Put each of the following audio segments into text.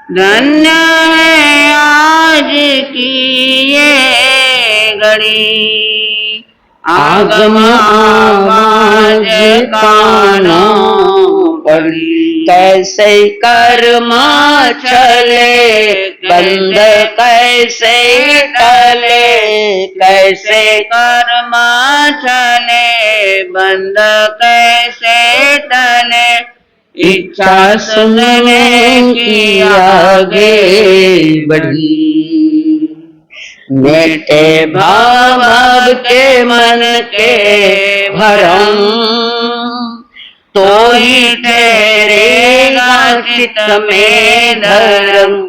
धन्य है आज की ये घड़ी, आगम आवाज कानों पड़ी। कैसे कर्म चले बंद कैसे टले, कैसे कर्म चले बंद कैसे टले, इच्छा सुनने की आगे बढ़ी। मेटे भाव भाव के मन के भरम, तो ही ठहरेगा चित्त में धर्म।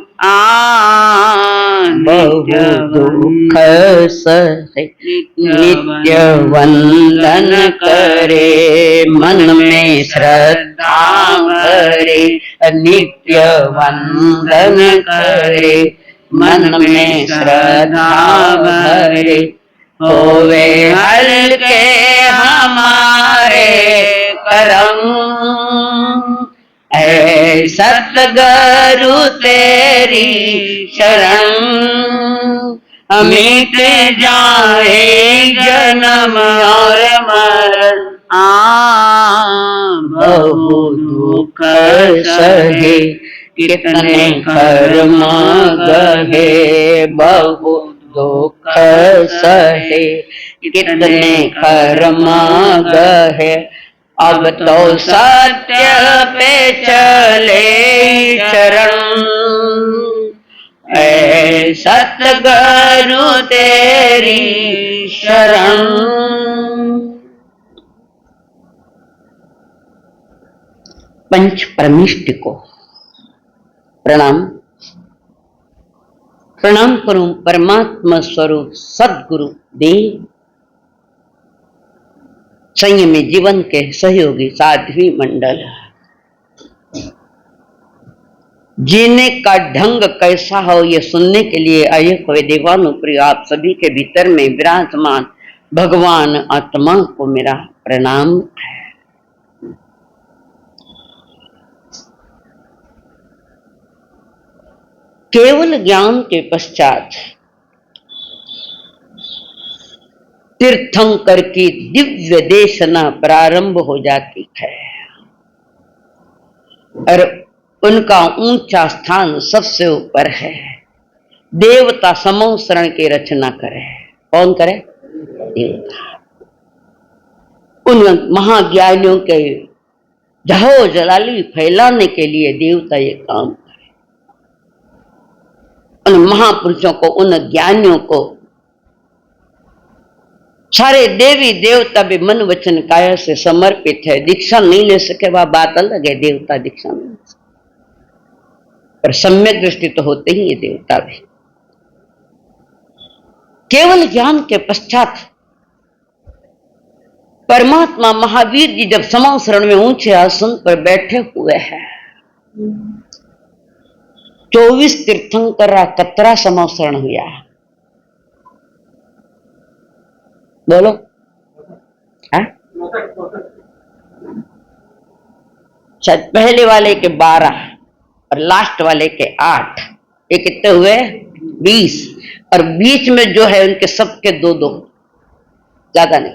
बहु दुख सहे नित्य वंदन करे, मन में श्रद्धा भरे नित्य वंदन करे, मन में श्रद्धा भरे। होवे हल्के हमारे करम, ऐ सतगुरु तेरी शरण, मिट जाए जन्म और मरण। बहु दुख सहे कितने कर्म गहे, बहु दुख सहे कितने कर्म गहे। अब तो सत्य पे चले शरण, ऐ सतगुरु तेरी शरण। पंच परमिष्ट को प्रणाम। प्रणाम करूं परमात्मा स्वरूप सदगुरु देव, संयमी जीवन के सहयोगी साध्वी मंडल। जीने का ढंग कैसा हो ये सुनने के लिए आए हुए देवानुप्रिय आप सभी के भीतर में विराजमान भगवान आत्मा को मेरा प्रणाम है। केवल ज्ञान के पश्चात तीर्थंकर की दिव्य देशना प्रारंभ हो जाती है और उनका ऊंचा स्थान सबसे ऊपर है। देवता समूह शरण की रचना करे। कौन करे? देवता। उन महाज्ञानियों के जहो जलाली फैलाने के लिए देवता ये काम करे। उन महापुरुषों को, उन ज्ञानियों को सारे देवी देवता भी मन वचन काया से समर्पित है। दीक्षा नहीं ले सके वह बात अलग है, देवता दीक्षा नहीं ले सके, पर सम्यक दृष्टि तो होते ही ये देवता भी। केवल ज्ञान के पश्चात परमात्मा महावीर जी जब समां शरण में ऊंचे आसन पर बैठे हुए हैं, 24 तीर्थंकर कतरा समां शरण हुआ? बोलो। शायद पहले वाले के 12 और लास्ट वाले के 8, ये कितने हुए? 20। और बीच में जो है उनके सबके 2-2, ज्यादा नहीं।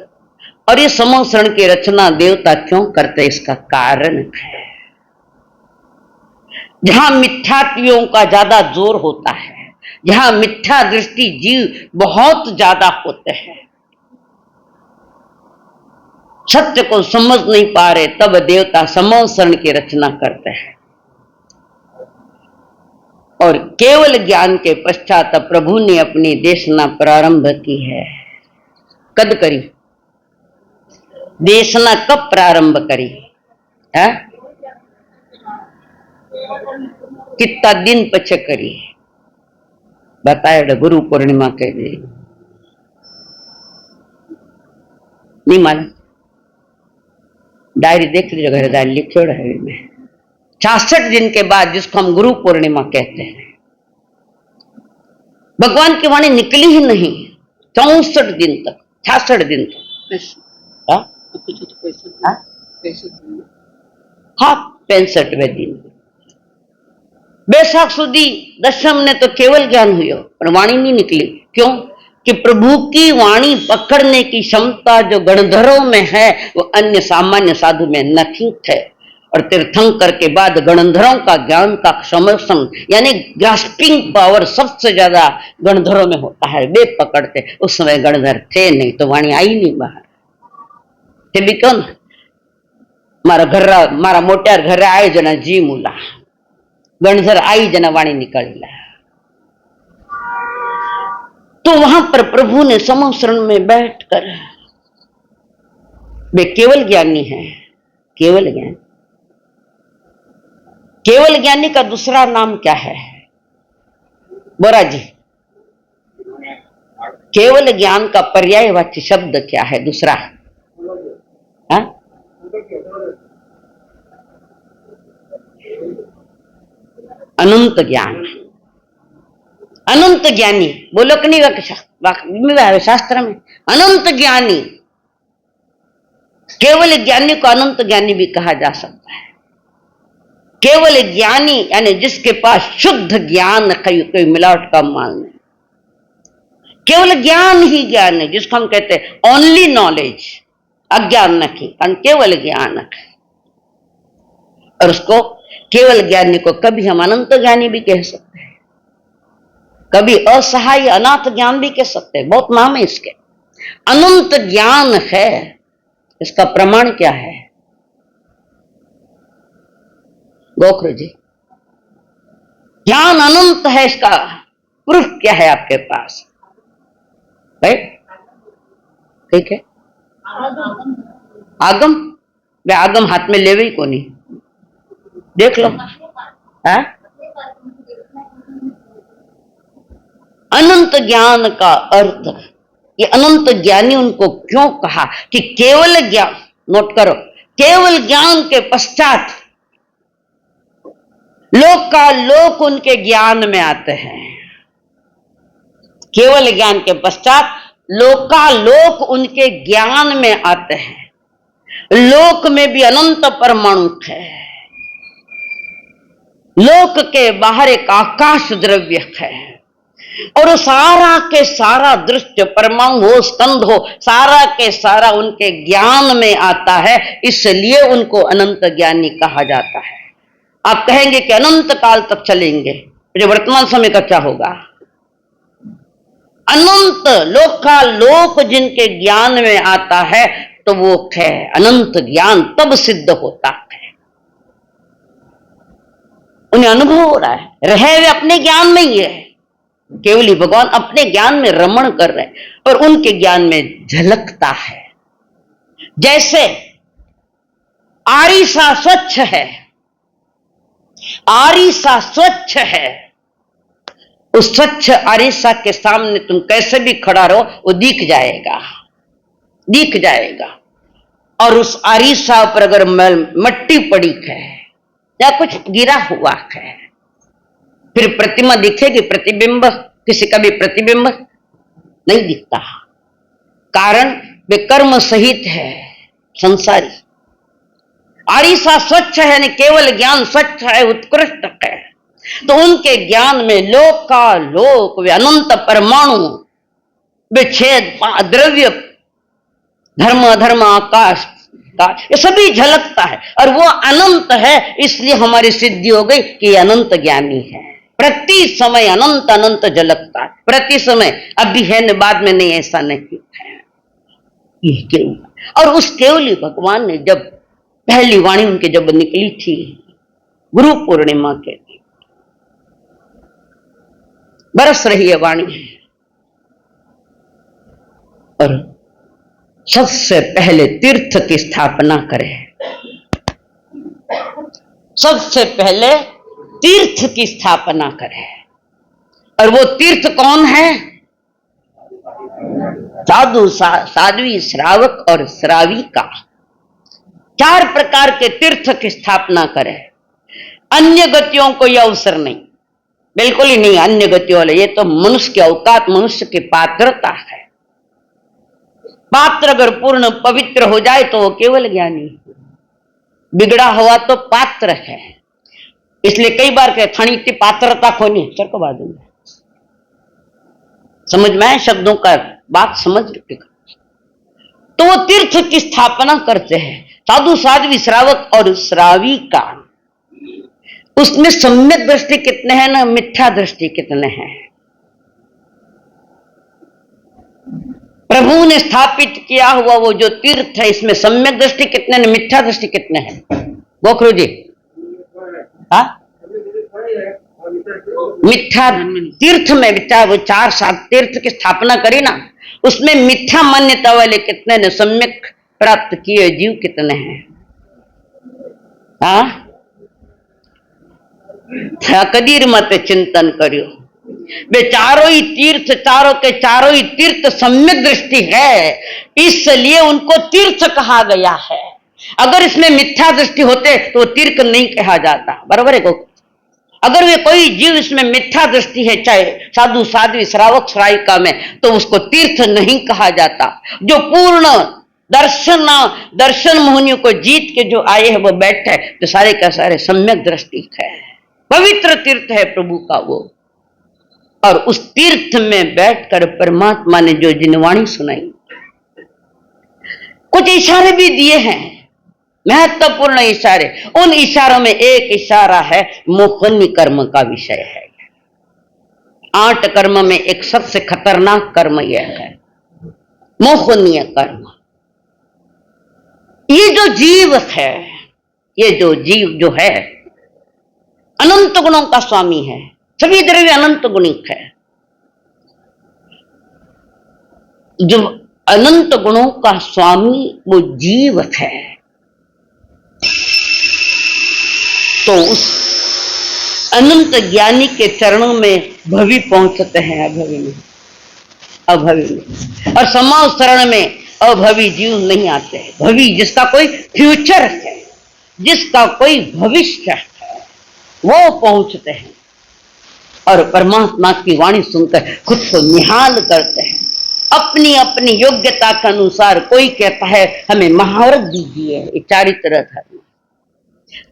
और ये समूह शरण की रचना देवता क्यों करते, इसका कारण है जहां मिथ्यात्वियों का ज्यादा जोर होता है, जहां मिथ्या दृष्टि जीव बहुत ज्यादा होते हैं, सत्य को समझ नहीं पा रहे, तब देवता समूह शरण की रचना करते हैं। और केवल ज्ञान के पश्चात प्रभु ने अपनी देशना प्रारंभ की है। कद करी देशना? कब प्रारंभ करी है? कितना दिन पीछे करी? बताए गुरु पूर्णिमा के दिन। नहीं मालूम? डायरी देख लीजिए, घर डायरी लिखो है में 66 दिन के बाद, जिसको हम गुरु पूर्णिमा कहते हैं, भगवान की वाणी निकली ही नहीं 64 दिन तक, 66 दिन तक। हाँ, 65वें दिन बैसाख सुदी दशम ने तो केवल ज्ञान हुई पर वाणी नहीं निकली। क्यों? कि प्रभु की वाणी पकड़ने की क्षमता जो गणधरों में है वो अन्य सामान्य साधु में नहीं है। और तीर्थंकर के बाद गणधरों का ज्ञान का समर्थन यानी ग्रास्पिंग पावर सबसे ज्यादा गणधरों में होता है। वे पकड़ते, उस समय गणधर थे नहीं तो वाणी आई नहीं बाहर। ते भी क्यों मारा मोटार घर आए जना जी मूला गणधर आई जना वाणी निकल। तो वहां पर प्रभु ने समूह में बैठकर, वे केवल ज्ञानी हैं। केवल ज्ञान, केवल ज्ञानी का दूसरा नाम क्या है बोरा जी? केवल ज्ञान का पर्यायवाची शब्द क्या है दूसरा? हा? अनंत ज्ञान। अनंत ज्ञानी बोलो कि नहीं? शास्त्र में अनंत ज्ञानी, केवल ज्ञानी को अनंत ज्ञानी भी कहा जा सकता है। केवल ज्ञानी यानी जिसके पास शुद्ध ज्ञान, कोई मिलावट का माल नहीं, केवल ज्ञान ही ज्ञान है, जिसको हम कहते हैं ओनली नॉलेज, अज्ञान नहीं, केवल ज्ञान है। और उसको केवल ज्ञानी को कभी हम अनंत ज्ञानी भी कह सकते हैं, कभी असहाय अनाथ ज्ञान भी कह सकते हैं, बहुत नाम है इसके। अनंत ज्ञान है, इसका प्रमाण क्या है गोखरू जी? ज्ञान अनंत है, इसका प्रूफ क्या है आपके पास? ठीक है, आगम। वे आगम हाथ में लेवे ही को नहीं, देख लो। है अनंत ज्ञान का अर्थ, ये अनंत ज्ञानी उनको क्यों कहा कि केवल ज्ञान, नोट करो, केवल ज्ञान के पश्चात लोक का लोक उनके ज्ञान में आते हैं। केवल ज्ञान के पश्चात लोकालोक उनके ज्ञान में आते हैं। लोक में भी अनंत परमाणु है, लोक के बाहर एक आकाश द्रव्य है, और सारा के सारा दृश्य परमाणु हो, स्कंध हो, सारा के सारा उनके ज्ञान में आता है, इसलिए उनको अनंत ज्ञानी कहा जाता है। आप कहेंगे कि अनंत काल तक चलेंगे, जो वर्तमान समय का क्या होगा? अनंत लोकालोक जिनके ज्ञान में आता है तो वो है अनंत ज्ञान, तब सिद्ध होता है। उन्हें अनुभव हो रहा है, रहे वे अपने ज्ञान में ही है, केवली भगवान अपने ज्ञान में रमण कर रहे हैं और उनके ज्ञान में झलकता है। जैसे आरिसा स्वच्छ है, आरिसा स्वच्छ है, उस स्वच्छ आरिसा के सामने तुम कैसे भी खड़ा रहो वो दिख जाएगा, दिख जाएगा। और उस आरिसा पर अगर मट्टी पड़ी है या कुछ गिरा हुआ है, फिर प्रतिमा दिखेगी? प्रतिबिंब, किसी का भी प्रतिबिंब नहीं दिखता, कारण वे कर्म सहित है, संसारी। आरिसा स्वच्छ है, यानी केवल ज्ञान स्वच्छ है, उत्कृष्ट है। तो उनके ज्ञान में लोक का लोक, वे अनंत परमाणु, विच्छेद, द्रव्य, धर्म अधर्म, आकाश का, ये सभी झलकता है। और वो अनंत है, इसलिए हमारी सिद्धि हो गई कि अनंत ज्ञानी है। प्रति समय अनंत अनंत झलकता है, प्रति समय, अभी है न बाद में नहीं, ऐसा नहीं है। ये केवल, और उस केवली भगवान ने जब पहली वाणी उनके जब निकली थी गुरु पूर्णिमा के दिन, बरस रही है वाणी, और सबसे पहले तीर्थ की स्थापना करें, सबसे पहले तीर्थ की स्थापना करें। और वो तीर्थ कौन है? साधु, साध्वी, श्रावक और श्राविका, 4 प्रकार के तीर्थ की स्थापना करें। अन्य गतियों को यह अवसर नहीं, बिल्कुल ही नहीं। अन्य गतियों वाले, ये तो मनुष्य की औकात, मनुष्य की पात्रता है। पात्र अगर पूर्ण पवित्र हो जाए तो वो केवल ज्ञानी, बिगड़ा हुआ तो पात्र है। इसलिए कई बार कहे थानी इतनी पात्रता खोनी चर को बात दूंगा। समझ में आए शब्दों का बात समझ के तो वो तीर्थ की स्थापना करते हैं साधु साध्वी श्रावक और श्रावी का। उसमें सम्यक दृष्टि कितने हैं ना मिथ्या दृष्टि कितने हैं। प्रभु ने स्थापित किया हुआ वो जो तीर्थ है इसमें सम्यक दृष्टि कितने ने मिथ्या दृष्टि कितने हैं गोखरू जी। हाँ मिथ्या तीर्थ में मिथ्या वो 4-7 तीर्थ की स्थापना करी ना उसमें मिथ्या मान्यता वाले कितने ने सम्यक प्राप्त किए जीव कितने हैं। हाँ कदीर मत चिंतन करियो वे चारों ही तीर्थ चारों के चारों ही तीर्थ सम्यक दृष्टि है इसलिए उनको तीर्थ कहा गया है। अगर इसमें मिथ्या दृष्टि होते तो तीर्थ नहीं कहा जाता। बराबर है को अगर वे कोई जीव इसमें मिथ्या दृष्टि है चाहे साधु साध्वी श्रावक श्राविका में तो उसको तीर्थ नहीं कहा जाता। जो पूर्ण दर्शन मोहनियों को जीत के जो आए हैं वो बैठे तो सारे का सारे सम्यक दृष्टि है पवित्र तीर्थ है प्रभु का वो। और उस तीर्थ में बैठकर परमात्मा ने जो जिनवाणी सुनाई कुछ इशारे भी दिए हैं महत्वपूर्ण इशारे। उन इशारों में एक इशारा है मोहनी कर्म का विषय है। 8 कर्म में एक सबसे खतरनाक कर्म यह है मोहनीय कर्म। ये जो जीव है ये जो जीव जो है अनंत गुणों का स्वामी है सभी द्रव्य अनंत गुणिक है। जो अनंत गुणों का स्वामी वो जीव है तो उस अनंत ज्ञानी के चरणों में भवि पहुंचते हैं अभवि में और समाव शरण में अभवि जीव नहीं आते हैं। भवि जिसका कोई फ्यूचर है जिसका कोई भविष्य है वो पहुंचते हैं और परमात्मा की वाणी सुनकर खुद को निहाल करते हैं अपनी अपनी योग्यता के अनुसार। कोई कहता है हमें महाव्रत दीजिए चारित्र धर्म,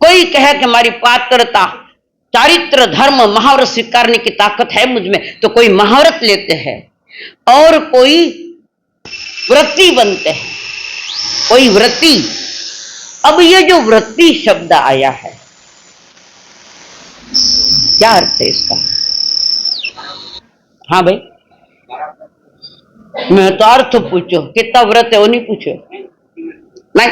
कोई कहे कि हमारी पात्रता चारित्र धर्म महाव्रत स्वीकारने की ताकत है मुझ में तो कोई महाव्रत लेते हैं और कोई व्रती बनते हैं कोई व्रती। अब ये जो व्रती शब्द आया है क्या अर्थ है इसका। हाँ भाई मैं तो अर्थ पूछो कितना व्रत है वो नहीं पूछो नहीं।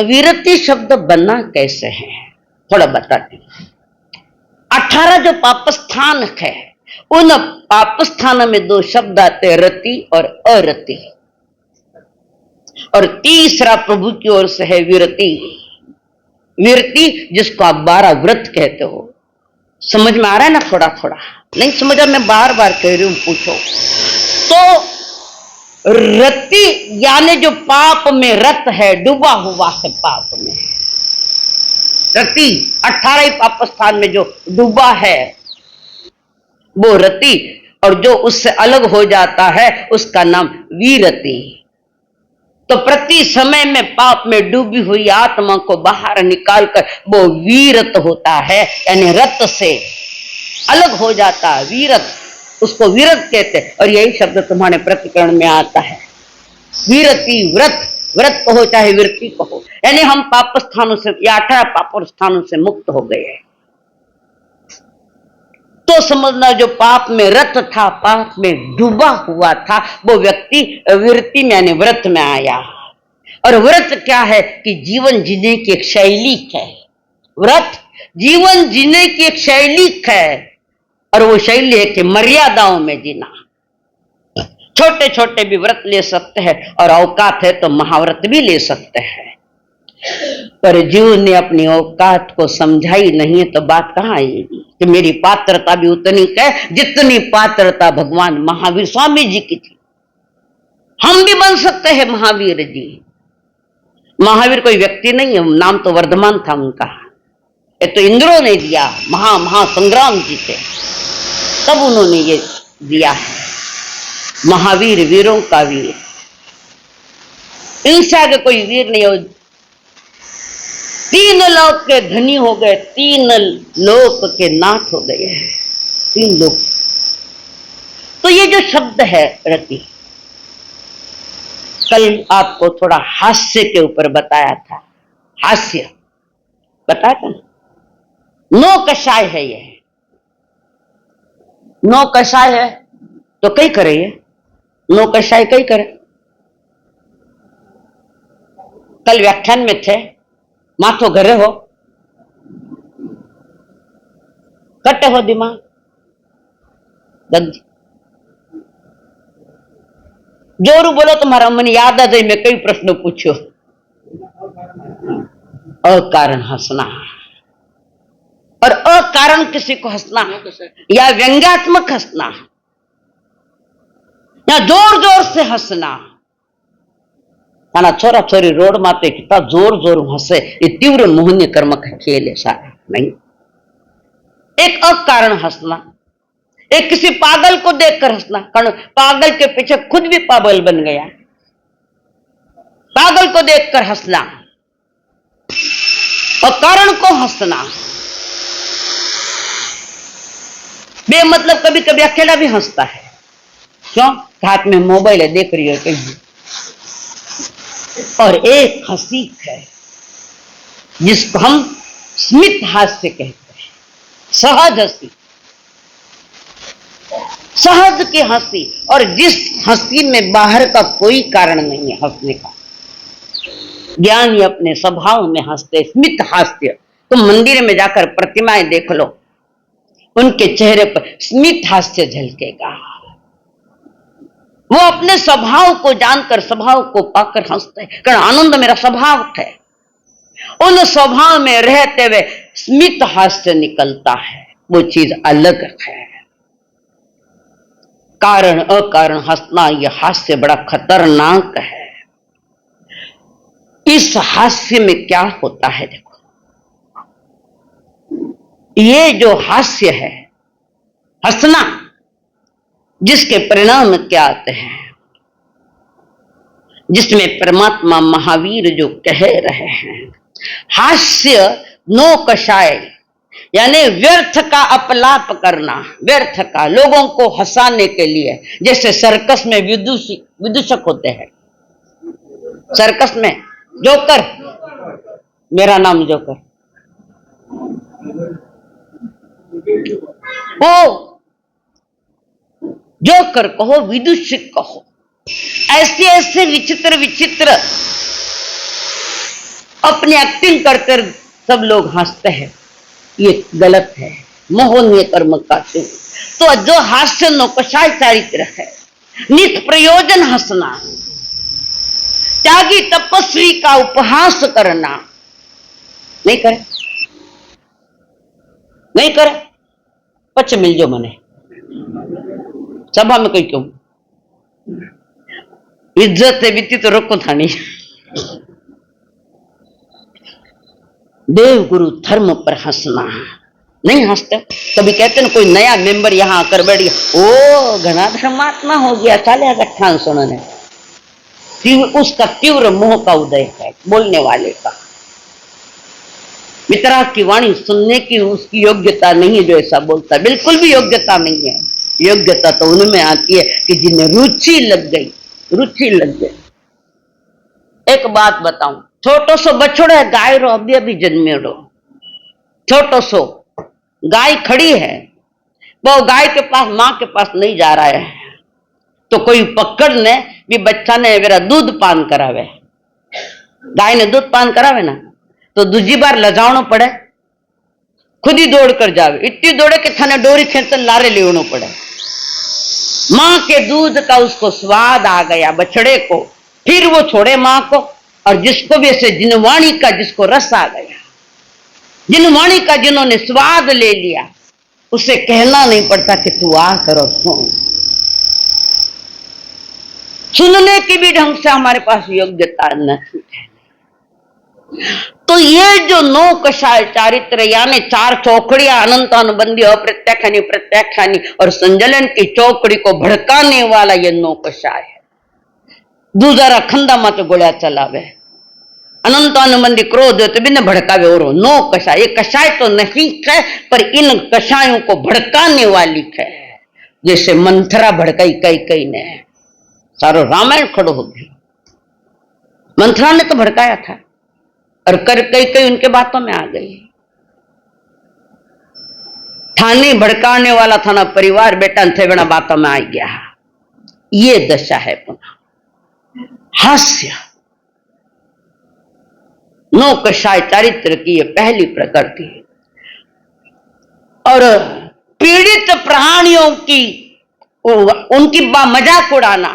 विरति शब्द बना कैसे है थोड़ा बताते। 18 जो पापस्थान है उन पापस्थान में 2 शब्द आते हैं रति और अरति और तीसरा प्रभु की ओर से है विरति। विरति जिसको आप 12 व्रत कहते हो। समझ में आ रहा है ना थोड़ा थोड़ा नहीं समझा मैं बार बार कह रही हूं पूछो। तो रति यानी जो पाप में रत है डूबा हुआ है पाप में रति 18 ही पाप स्थान में जो डूबा है वो रति और जो उससे अलग हो जाता है उसका नाम वीरति। तो प्रति समय में पाप में डूबी हुई आत्मा को बाहर निकालकर वो वीरत होता है यानी रत से अलग हो जाता है वीरत उसको वीरत कहते हैं। और यही शब्द तुम्हारे प्रतिकरण में आता है वीरति व्रत व्रत कहो चाहे वृत्ति कहो यानी हम पाप स्थानों से या 18 पाप स्थानों से मुक्त हो गए हैं। तो समझना जो पाप में रत था पाप में डूबा हुआ था वो व्यक्ति वृत्ति में यानी व्रत में आया। और व्रत क्या है कि जीवन जीने की एक शैली है। व्रत जीवन जीने की एक शैली है और वो शैली है कि मर्यादाओं में जीना। छोटे छोटे भी व्रत ले सकते हैं और औकात है तो महाव्रत भी ले सकते हैं। पर जीव ने अपनी औकात को समझाई नहीं है तो बात कहां आएगी कि मेरी पात्रता भी उतनी है जितनी पात्रता भगवान महावीर स्वामी जी की थी। हम भी बन सकते हैं महावीर जी। महावीर कोई व्यक्ति नहीं है नाम तो वर्धमान था उनका। ये तो इंद्रों ने दिया महासंग्राम जी थे तब उन्होंने ये दिया है महावीर वीरों का वीर। इनसे आगे कोई वीर नहीं हो तीन लोक के धनी हो गए, तीन लोक के नाथ हो गए, तीन लोक। तो ये जो शब्द है रति, कल आपको थोड़ा हास्य के ऊपर बताया था, हास्य बताया था ना, नो कषाय है ये, नो कषाय है तो कई करे ये, नो कषाय कई करे। कल व्याख्यान में थे, माथो घरे हो, कटे हो दिमाग गंदी, जोरू बोलो तुम्हारा मन याद आ जाए। मैं कई प्रश्न पूछो, अकारण हंसना और अकारण किसी को हंसना या व्यंग्यात्मक हंसना या जोर जोर से हंसना, छोरा छोरी रोड माते कितना जोर जोर हंसे, ये तीव्र मोहनीय कर्म का खेल है सारा नहीं। एक अकारण हंसना, एक किसी पागल को देखकर हंसना, कारण पागल के पीछे खुद भी पागल बन गया, पागल को देखकर हंसना, अकारण को हंसना। बेमतलब कभी कभी अकेला भी हंसता है, क्यों? हाथ में मोबाइल है, देख रही है कहीं। और एक हंसी है जिसको हम स्मित हास्य कहते हैं, सहज हंसी, सहज की हंसी, और जिस हंसी में बाहर का कोई कारण नहीं है हंसने का। ज्ञानी अपने स्वभाव में हंसते, स्मित हास्य। तुम मंदिर में जाकर प्रतिमाएं देख लो, उनके चेहरे पर स्मित हास्य झलकेगा। वो अपने स्वभाव को जानकर, स्वभाव को पाकर हंसते हैं, कारण आनंद मेरा स्वभाव है। उन स्वभाव में रहते हुए स्मित हास्य निकलता है, वो चीज अलग है। कारण अकारण हंसना, यह हास्य बड़ा खतरनाक है। इस हास्य में क्या होता है देखो, ये जो हास्य है, हंसना, जिसके परिणाम क्या आते हैं, जिसमें परमात्मा महावीर जो कह रहे हैं, हास्य नो कषाय, यानी व्यर्थ का अपलाप करना, व्यर्थ का, लोगों को हंसाने के लिए। जैसे सर्कस में विदूषक होते हैं, सर्कस में जोकर, मेरा नाम जोकर, वो जोकर कहो, विदूषक कहो, ऐसे ऐसे विचित्र विचित्र अपनी एक्टिंग करकर सब लोग हंसते हैं। ये गलत है, मोहनीय कर्म का। तो जो हास्य नौकशाय चारित्र है, निष्प्रयोजन हंसना, त्यागी तपस्वी का उपहास करना, नहीं करे, नहीं करे, पच मिल जो मने सभा में कही क्यों, इज्जत है बीती तो रोको थानी। देव गुरु धर्म पर हंसना, नहीं हंसते। कभी कहते ना कोई नया मेंबर यहां आकर बैठ गया, ओ घना धर्मात्मा हो गया, चाले गठान सुनने, उसका तीव्र मोह का उदय है बोलने वाले का। मित्रा की वाणी सुनने की उसकी योग्यता नहीं है जो ऐसा बोलता, बिल्कुल भी योग्यता नहीं है। योग्यता तो उनमें आती है कि जिन्हें रुचि लग गई, रुचि लग गई। एक बात बताऊं, छोटो सो बछड़ो है गाय रो, अभी अभी जन्मेड़ो, छोटो सो गाय खड़ी है, वो गाय के पास, मां के पास नहीं जा रहा है, तो कोई पकड़ ने भी बच्चा ने मेरा दूध पान करावे, गाय ने दूध पान करावे ना, तो दूसरी बार लजावनो पड़े, खुद ही दौड़ कर जावे, इतनी दौड़े कि थाने डोरी खेच लारे लेवनो पड़े। मां के दूध का उसको स्वाद आ गया बछड़े को, फिर वो छोड़े मां को। और जिसको भी ऐसे जिनवाणी का जिसको रस आ गया, जिनवाणी का जिन्होंने स्वाद ले लिया, उसे कहना नहीं पड़ता कि तू आ करो सुन। सुनने की भी ढंग से हमारे पास योग्यता नहीं है। तो ये जो नौ कषाय चारित्र, यानी चार चौकड़ियां, अनंत अनुबंधी, अप्रत्याख्यानी, प्रत्याख्यानी और संजलन की चौकड़ी को भड़काने वाला ये नौ कषाय है। दूसरा खंदा मत गोलियां चलावे, अनंतानुबंधी क्रोध तो बिन भड़कावे और नो कषाय, ये कषाय तो नहीं है पर इन कषायों को भड़काने वाली है। जैसे मंथरा भड़काई कई कई ने, सारो रामायण खड़ो हो गया। मंथरा ने तो भड़काया था और कर कई कई उनके बातों में आ गई। थाने भड़काने वाला था ना परिवार, बेटा थे बिना बातों में आ गया। ये दशा है पुनः हास्य। नो कषाय चारित्र की ये पहली प्रकृति है। और पीड़ित प्राणियों की उनकी मजाक उड़ाना,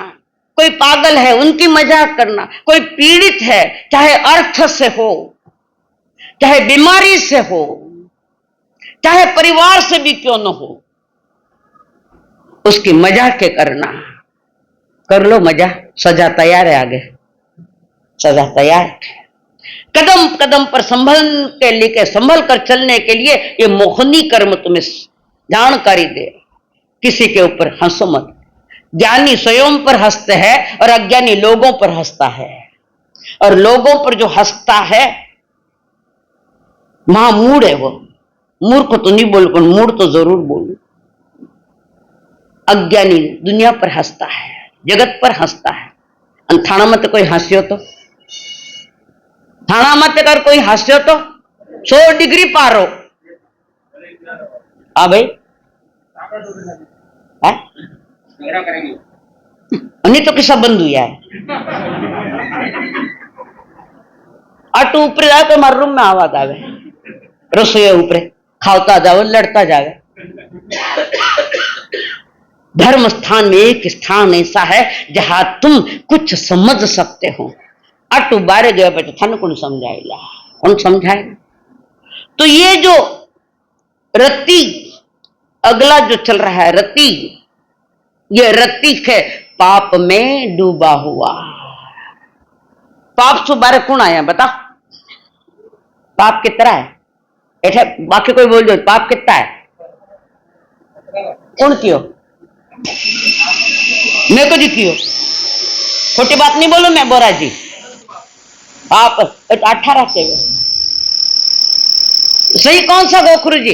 कोई पागल है उनकी मजाक करना, कोई पीड़ित है चाहे अर्थ से हो, चाहे बीमारी से हो, चाहे परिवार से भी क्यों न हो, उसकी मजाक के करना। कर लो मजा, सजा तैयार है, आगे सजा तैयार है। कदम कदम पर संभल कर चलने के लिए ये मोहनी कर्म तुम्हें जानकारी दे। किसी के ऊपर हंसो मत। ज्ञानी स्वयं पर हंसते हैं और अज्ञानी लोगों पर हंसता है। और लोगों पर जो हंसता है महामूढ़ है वो। मूर्ख तो नहीं बोल, पर मूढ़ तो जरूर बोलू। अज्ञानी दुनिया पर हंसता है, जगत पर हंसता है। थाना मत कोई हंसियो तो, थाना मत कर कोई हंसियो तो 100 डिग्री पारो। हाँ भाई, नहीं तो किसा बंद हुआ है। अट ऊपर जाए तो हमारे रूम में आवाज आवे, रसोई ऊपर खावता जाओ, लड़ता जावे। धर्म स्थान में एक स्थान ऐसा है जहां तुम कुछ समझ सकते हो। अटू बारे गए बच्चे थाने कौन समझाएगा, कौन समझाएगा। तो ये जो रति अगला जो चल रहा है रति, ये रति है पाप में डूबा हुआ। पाप से बारे कौन आया बता, पाप कितना है ऐठे, बाकी कोई बोल दो पाप कितना है, कौन कियो, मैं को जी कियो, छोटी बात नहीं बोलो मैं बोरा जी। पाप 18 से सही कौन सा गोखरू जी,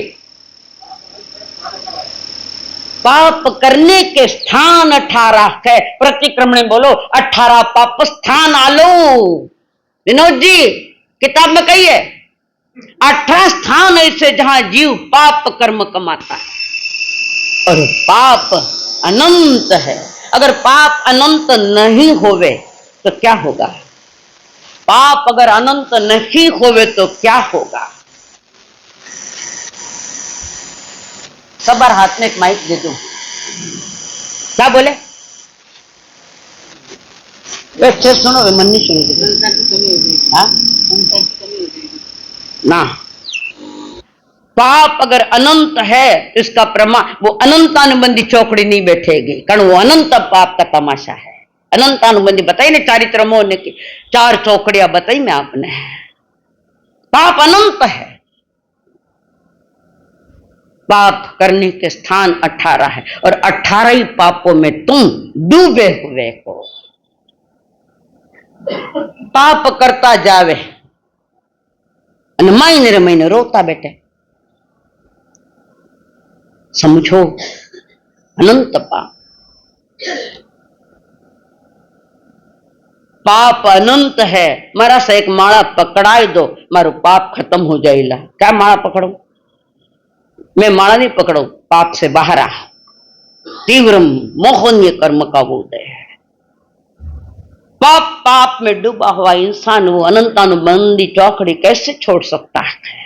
पाप करने के स्थान 18 है। प्रतिक्रमण बोलो 18 पाप स्थान आलो। विनोद जी किताब में कही है 18 स्थान ऐसे जहां जीव पाप कर्म कमाता है। और पाप अनंत है। अगर पाप अनंत नहीं होवे तो क्या होगा, पाप अगर अनंत नहीं होवे तो क्या होगा। सबर हाथ में एक माइक दे दूं, क्या बोले वे सुनो, वे मन नहीं सुनेगी ना। पाप अगर अनंत है तो इसका प्रमाण वो अनंतानुबंधी चौकड़ी नहीं बैठेगी, कारण वो अनंत पाप का तमाशा है। अनंतानुबंधी बताई ना, चारित्र मोहन की 4 चौकड़ियां बताई मैं आपने। पाप अनंत है, पाप करने के स्थान 18 है और 18 ही पापों में तुम डूबे हुए हो। पाप करता जावे महीने महीने रोता बैठे, समझो अनंत पाप। पाप अनंत है। मारा से एक माला पकड़ाई दो, मारो पाप खत्म हो जाएगा। क्या माला पकड़ो, मैं माला नहीं पकड़ो, पाप से बाहर आ। तीव्र मोहनीय कर्म का उदय है। पाप में डूबा हुआ इंसान वो अनंतानुबंधी चौकड़ी कैसे छोड़ सकता है।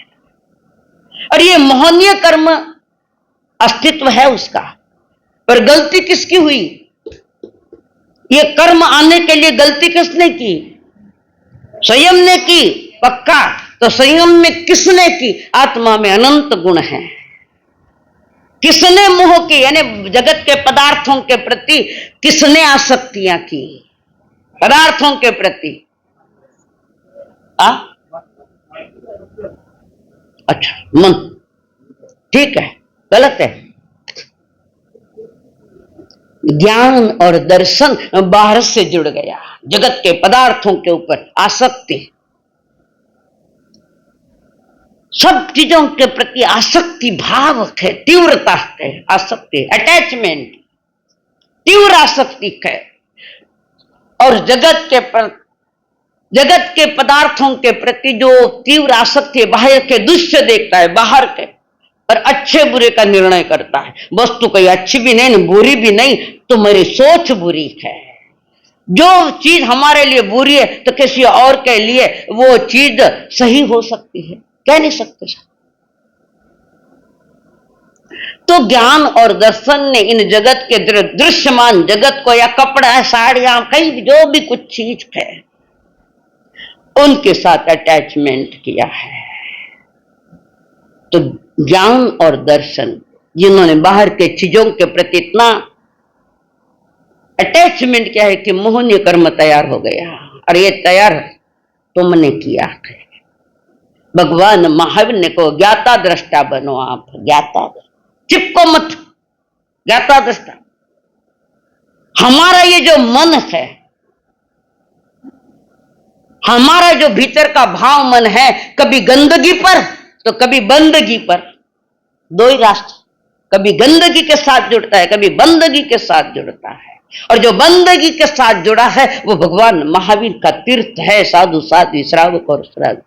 और ये मोहनीय कर्म अस्तित्व है उसका, पर गलती किसकी हुई, ये कर्म आने के लिए गलती किसने की, संयम ने की। पक्का, तो संयम में किसने की, आत्मा में अनंत गुण है। किसने मोह की, यानी जगत के पदार्थों के प्रति किसने आसक्तियां की, पदार्थों के प्रति। अच्छा मन, ठीक है, गलत है। ज्ञान और दर्शन बाहर से जुड़ गया, जगत के पदार्थों के ऊपर आसक्ति। सब चीजों के प्रति आसक्ति भाव है, तीव्रता है, आसक्ति, अटैचमेंट, तीव्र आसक्ति है। और जगत के पदार्थों के प्रति जो तीव्र आसक्ति है, बाहर के दृश्य देखता है, बाहर के, और अच्छे बुरे का निर्णय करता है। वस्तु कोई अच्छी भी नहीं, बुरी भी नहीं, तो मेरी सोच बुरी है। जो चीज हमारे लिए बुरी है तो किसी और के लिए वो चीज सही हो सकती है, कह नहीं सकते। तो ज्ञान और दर्शन ने इन जगत के दृश्यमान जगत को, या कपड़ा, साड़ियां, कहीं जो भी कुछ चीज है, उनके साथ अटैचमेंट किया है। तो ज्ञान और दर्शन जिन्होंने बाहर के चीजों के प्रति इतना अटैचमेंट किया है कि मोहनीय कर्म तैयार हो गया, और ये तैयार तुमने किया है। भगवान महावीर ने को ज्ञाता दृष्टा बनो आप, ज्ञाता, चिपको मत, ज्ञाता दृष्टा। हमारा ये जो मन है, हमारा जो भीतर का भाव मन है, कभी गंदगी पर तो कभी बंदगी पर, दो ही रास्ते, कभी गंदगी के साथ जुड़ता है, कभी बंदगी के साथ जुड़ता है। और जो बंदगी के साथ जुड़ा है वो भगवान महावीर का तीर्थ है, साधु साध्वी श्रावक और श्रावक।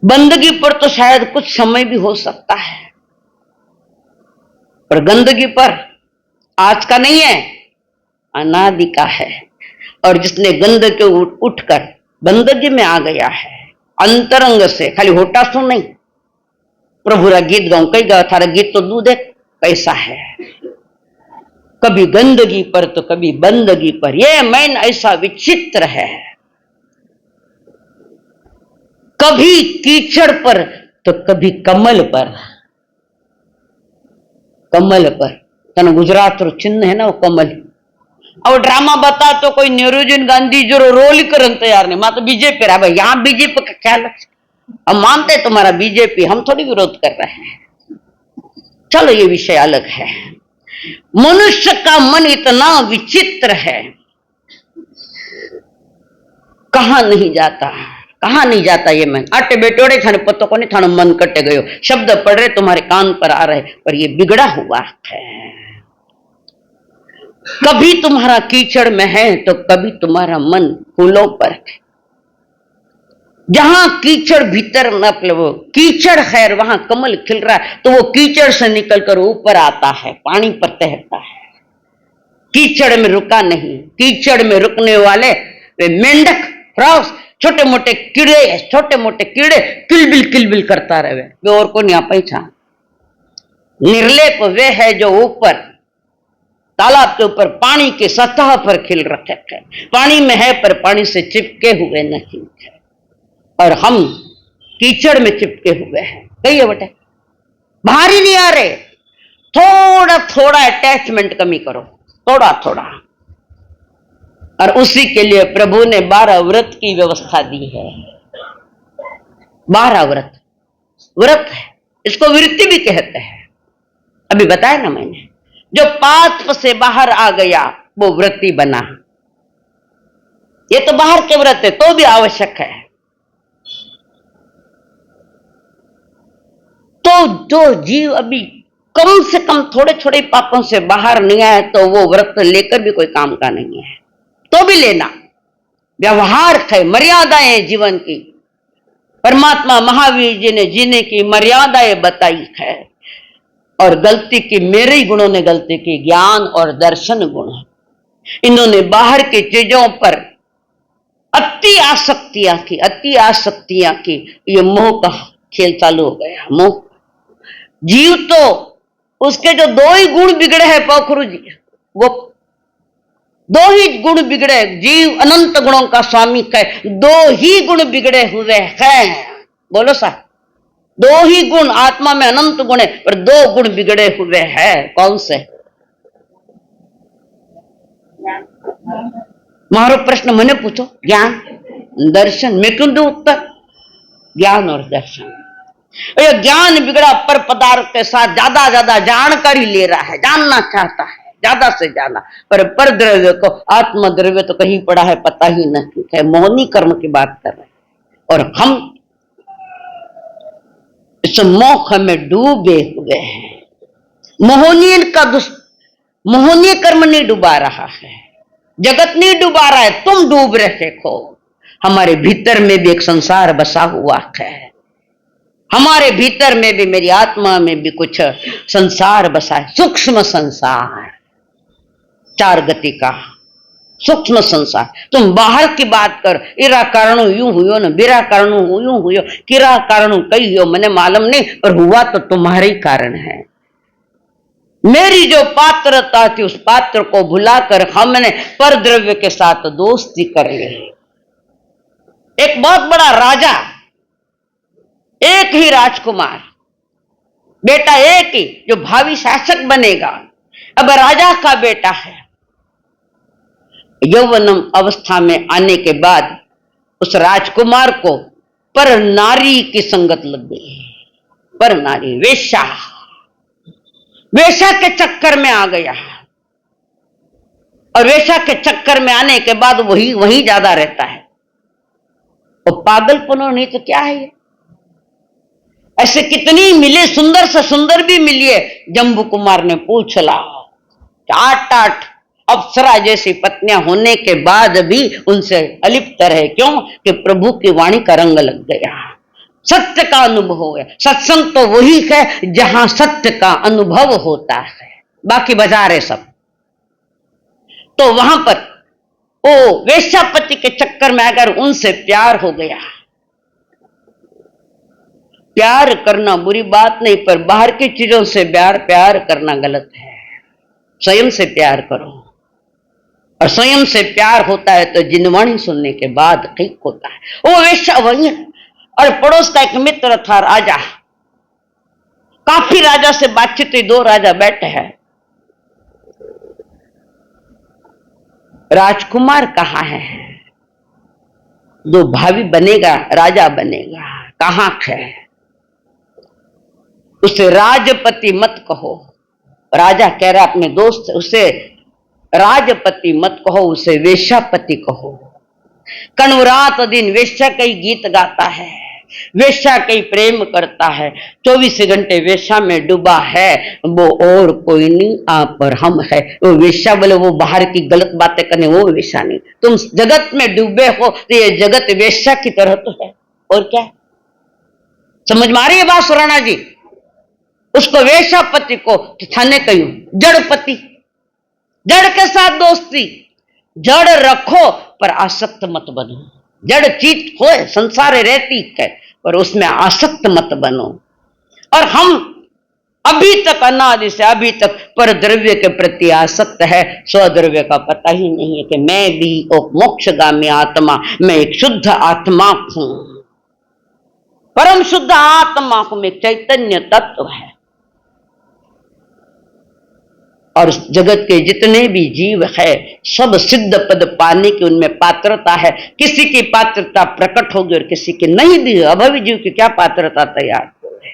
बंदगी पर तो शायद कुछ समय भी हो सकता है, पर गंदगी पर आज का नहीं है, अनादि का है। और जिसने गंदगी के उठकर बंदगी में आ गया है, अंतरंग से, खाली होटा सुन नहीं, प्रभु रा गीत गाऊं, कई गा थारा गीत तो दूध है, कैसा है। कभी गंदगी पर तो कभी बंदगी पर, ये मन ऐसा विचित्र है। कभी कीचड़ पर तो कभी कमल पर, कमल पर, तन गुजरात रो चिन्ह है ना वो कमल। और ड्रामा बता तो कोई नेहरूजी गांधी जो रोल करन तैयार नहीं, मां तो बीजेपी रहा भाई, यहां बीजेपी का ख्याल, हम मानते तुम्हारा बीजेपी, हम थोड़ी विरोध कर रहे हैं, चलो ये विषय अलग है। मनुष्य का मन इतना विचित्र है, कहां नहीं जाता, कहां नहीं जाता ये मन। अटे बेटोड़े थाने पतो को नहीं, थाने मन कटे गयो, शब्द पढ़ रहे तुम्हारे कान पर आ रहे, पर ये बिगड़ा हुआ है। कभी तुम्हारा कीचड़ में है तो कभी तुम्हारा मन फूलों पर है। जहां कीचड़ भीतर, मतलब वो कीचड़ है, वहां कमल खिल रहा है, तो वो कीचड़ से निकलकर ऊपर आता है, पानी पर तैरता है, कीचड़ में रुका नहीं। कीचड़ में रुकने वाले वे मेंढक, फ्रॉस, छोटे मोटे कीड़े, छोटे मोटे कीड़े किलबिल करता रहे, वे और को नहीं पहचान। निर्लेप वे है जो ऊपर तालाब के ऊपर पानी की सतह पर खिल रखे थे, पानी में है पर पानी से चिपके हुए नहीं है। और हम कीचड़ में चिपके हुए हैं, कहिए बेटे, बाहर ही नहीं आ रहे। थोड़ा थोड़ा अटैचमेंट कमी करो, थोड़ा थोड़ा। और उसी के लिए प्रभु ने 12 व्रत की व्यवस्था दी है। 12 व्रत है, इसको वृत्ति भी कहते हैं। अभी बताया ना मैंने, जो पाप से बाहर आ गया वो व्रती बना। ये तो बाहर के व्रत है, तो भी आवश्यक है। तो जो जीव अभी कम से कम थोड़े थोड़े पापों से बाहर नहीं आया, तो वो व्रत लेकर भी कोई काम का नहीं है, तो भी लेना। व्यवहार है, मर्यादाएं जीवन की, परमात्मा महावीर जी ने जीने की मर्यादाएं बताई है। और गलती की मेरे ही गुणों ने गलती की, ज्ञान और दर्शन गुण। इन्होंने बाहर की चीजों पर अति आसक्तियां की, अति आसक्तियां की, ये मोह का खेल चालू हो गया। मोह, जीव तो उसके जो 2 ही गुण बिगड़े हैं पोखरू जी, वो 2 ही गुण बिगड़े, जीव अनंत गुणों का स्वामी है, 2 ही गुण बिगड़े हुए हैं। बोलो साहब, 2 ही गुण, आत्मा में अनंत गुण है पर 2 गुण बिगड़े हुए हैं। कौन से? मारो प्रश्न मैंने पूछो, ज्ञान दर्शन, मैं क्यों दूं उत्तर? ज्ञान और दर्शन। ये ज्ञान बिगड़ा पर पदार्थ के साथ ज्यादा जानकारी ले रहा है, जानना चाहता है ज्यादा से ज्यादा, पर द्रव्य को, आत्म द्रव्य तो कहीं पड़ा है पता ही नहीं है। मोहनी कर्म की बात कर रहे हैं। और हम इस मोह में डूबे हुए हैं। मोहनीय कर्म नहीं डुबा रहा है, जगत नहीं डुबा रहा है, तुम डूब रहे हो। हमारे भीतर में भी एक संसार बसा हुआ है, हमारे भीतर में भी, मेरी आत्मा में भी कुछ संसार बसा है, सूक्ष्म संसार, 4 गति का सूक्ष्म संसार। तुम बाहर की बात कर, इरा कारणु यूं हुयो न, बिरा कारणु यूं हुयो, किरा कारणु कही हो, मैंने मालूम नहीं, पर हुआ तो तुम्हारे ही कारण है। मेरी जो पात्रता थी उस पात्र को भुलाकर हमने पर द्रव्य के साथ दोस्ती कर ली। एक बहुत बड़ा राजा, एक ही राजकुमार, बेटा एक ही, जो भावी शासक बनेगा, अब राजा का बेटा है। यौवनम अवस्था में आने के बाद उस राजकुमार को पर नारी की संगत लग गई। पर नारी, वेश्या, वेश्या के चक्कर में आ गया, और वेश्या के चक्कर में आने के बाद वही ज्यादा रहता है। और पागलपन नहीं तो क्या है ये? ऐसे कितनी मिले, सुंदर से सुंदर भी मिलिए। जम्बू कुमार ने पूछ ला, 8 अप्सरा जैसी पत्नियां होने के बाद भी उनसे अलिप्त रहे। क्यों? कि प्रभु की वाणी का रंग लग गया, सत्य का अनुभव हो गया। सत्संग तो वही है जहां सत्य का अनुभव होता है, बाकी बाजार है सब। तो वहां पर वो वेश्यापति के चक्कर में अगर उनसे प्यार हो गया, प्यार करना बुरी बात नहीं, पर बाहर की चीजों से प्यार करना गलत है। स्वयं से प्यार करो, और स्वयं से प्यार होता है तो जिनवाणी सुनने के बाद ठीक होता है। वो वेश्या वही है। और पड़ोस का एक मित्र था राजा, काफी राजा से बातचीत हुई। 2 राजा बैठे हैं, राजकुमार कहाँ है? जो भावी बनेगा, राजा बनेगा, कहाँ है? उसे राजपति मत कहो। राजा कह रहा अपने दोस्त से, उसे राजपति मत कहो, उसे वेश्यापति कहो। कणुरात दिन वेश्या कई गीत गाता है, वेश्या कई प्रेम करता है, 24 घंटे वेश्या में डूबा है। वो और कोई नहीं, आप और हम है। वो वेश्या बोले वो बाहर की गलत बातें करने, वो वेश्या नहीं। तुम जगत में डूबे हो तो ये जगत वेश्या की तरह तो है, और क्या? समझ में आ रही है बात सुराना जी? उसको वेश्यापति को थाने कही जड़पति, जड़ के साथ दोस्ती। जड़ रखो पर आसक्त मत बनो। जड़ चीज हो, संसार रहती है, पर उसमें आसक्त मत बनो। और हम अभी तक, अनादि से अभी तक पर द्रव्य के प्रति आसक्त है। स्वद्रव्य का पता ही नहीं है कि मैं भी एक मोक्षगामी आत्मा, मैं एक शुद्ध आत्मा हूं, परम शुद्ध आत्मा हूं, मैं चैतन्य तत्व है। और जगत के जितने भी जीव है सब सिद्ध पद पाने की उनमें पात्रता है। किसी की पात्रता प्रकट होगी और किसी की नहीं भी। अभावी जीव की क्या पात्रता तैयार है?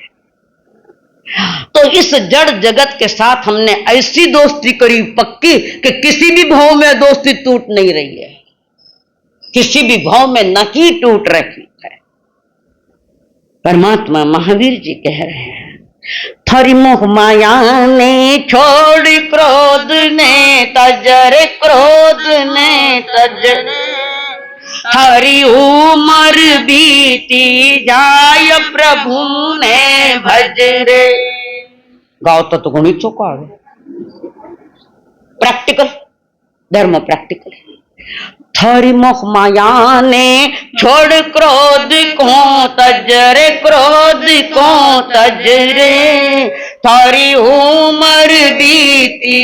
तो इस जड़ जगत के साथ हमने ऐसी दोस्ती करी पक्की कि किसी भी भाव में दोस्ती टूट नहीं रही है, किसी भी भाव में न ही टूट रही है। परमात्मा महावीर जी कह रहे हैं, थारी मोह माया ने छोड़ क्रोध ने तजर, क्रोध ने तजर, थारी उम्र बीती जाय प्रभु ने भजरे। गाओ तो गुणी चौका प्रैक्टिकल धर्म, प्रैक्टिकल। थारी मोह माया ने छोड़ क्रोध को तजरे, क्रोध को तजरे, थारी उम्र बीती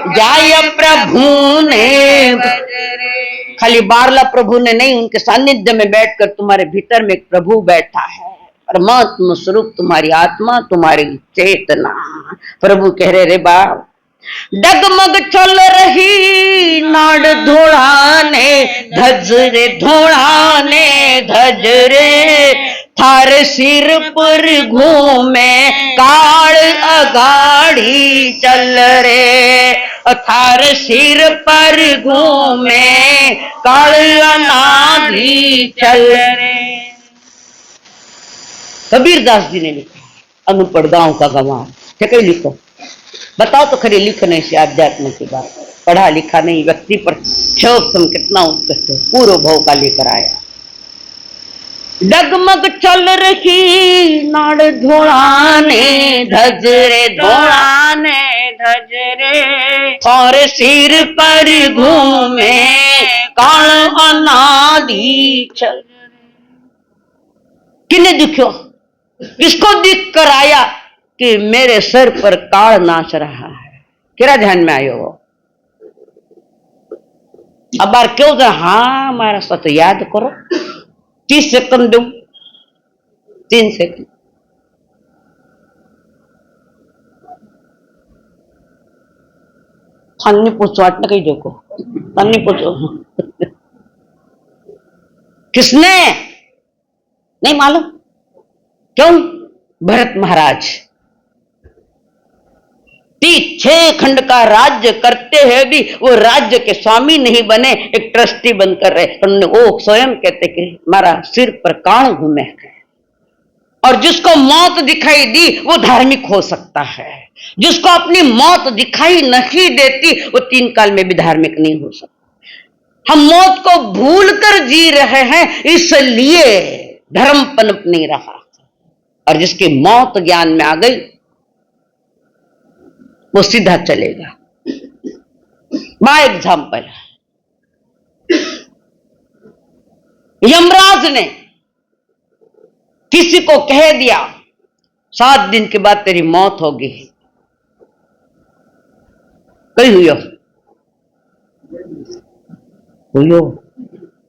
जाय प्रभु ने भजरे। खाली बारला प्रभु ने नहीं, उनके सानिध्य में बैठकर तुम्हारे भीतर में एक प्रभु बैठा है, परमात्मा स्वरूप तुम्हारी आत्मा, तुम्हारी चेतना। प्रभु कह रहे रे बाप, डगमग चल रही नाड़ धोड़ाने धजरे, धोड़ाने धजरे, थार सिर पर घूमे काल अगाड़ी चल रे, थार सिर पर घूमे काल अनाड़ी चल रे। कबीरदास जी ने लिखा, अनपढ़ गांव का गंवार, ठीक है लिखो, बताओ तो खरी लिखने से आध्यात्म की बात, पढ़ा लिखा नहीं व्यक्ति पर क्षोभ कितना उत्कृष्ट है, पूर्व भाव का लेकर आया। डगमग चल रही नाड़ धोड़ाने धजरे धोड़ाने धजरे, और सिर पर घूमे काल अनादि चल। किने दिखो, किसको दिख कर आया कि मेरे सर पर काल नाच रहा है, किरा ध्यान में आयो? अब बार क्यों था, हाँ हमारा साथ याद करो, 30 सेकंड दूं, 3 सेकंड। थानी पूछो, आटने कही देखो, थानी पूछो किसने नहीं मालूम? क्यों? भरत महाराज 6 खंड का राज्य करते हुए भी वो राज्य के स्वामी नहीं बने, एक ट्रस्टी बनकर रहे। उन्होंने वो स्वयं कहते कि हमारा सिर पर कान घूमे है। और जिसको मौत दिखाई दी वो धार्मिक हो सकता है, जिसको अपनी मौत दिखाई नहीं देती वो 3 काल में भी धार्मिक नहीं हो सकता। हम मौत को भूल कर जी रहे हैं, इसलिए धर्म पनप नहीं रहा। और जिसकी मौत ज्ञान में आ गई वो सीधा चलेगा। बाय एग्जाम्पल, यमराज ने किसी को कह दिया 7 दिन के बाद तेरी मौत होगी, कही हुई हो?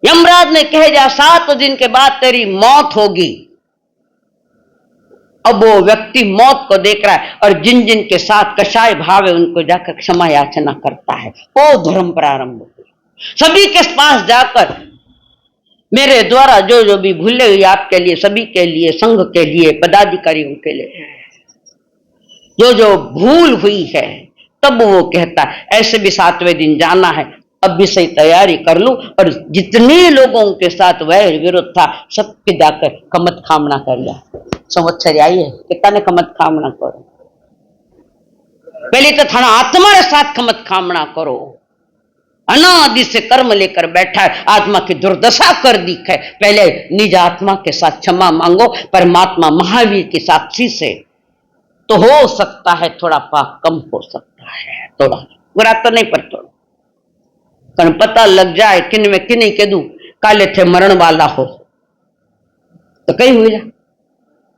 यमराज ने कह दिया 7 दिन के बाद तेरी मौत होगी। अब वो व्यक्ति मौत को देख रहा है और जिन जिन के साथ कषाय भाव है उनको जाकर क्षमा याचना करता है। वो धर्म प्रारंभ हुआ। सभी के पास जाकर मेरे द्वारा जो जो भी भूले हुए आपके लिए, सभी के लिए, संघ के लिए, पदाधिकारियों के लिए जो जो भूल हुई है, तब वो कहता है ऐसे भी 7वें दिन जाना है, अब भी सही तैयारी कर लूं। और जितने लोगों के साथ वैर विरोध था सबके जाकर कमत खामना कर लिया। संवत्सरी आई है कितना ने कमत खामना करो, पहले तो थाना आत्मा के साथ कमत खामना करो। अनादि से कर्म लेकर बैठा है, आत्मा की दुर्दशा कर दी है। पहले निज आत्मा के साथ क्षमा मांगो, परमात्मा महावीर की साक्षी से, तो हो सकता है थोड़ा पाप कम हो सकता है, थोड़ा बुरा तो नहीं पर थोड़ा कन पता लग जाए किन में किन्हीं के दू काले थे मरण वाला हो तो कहीं हुई जा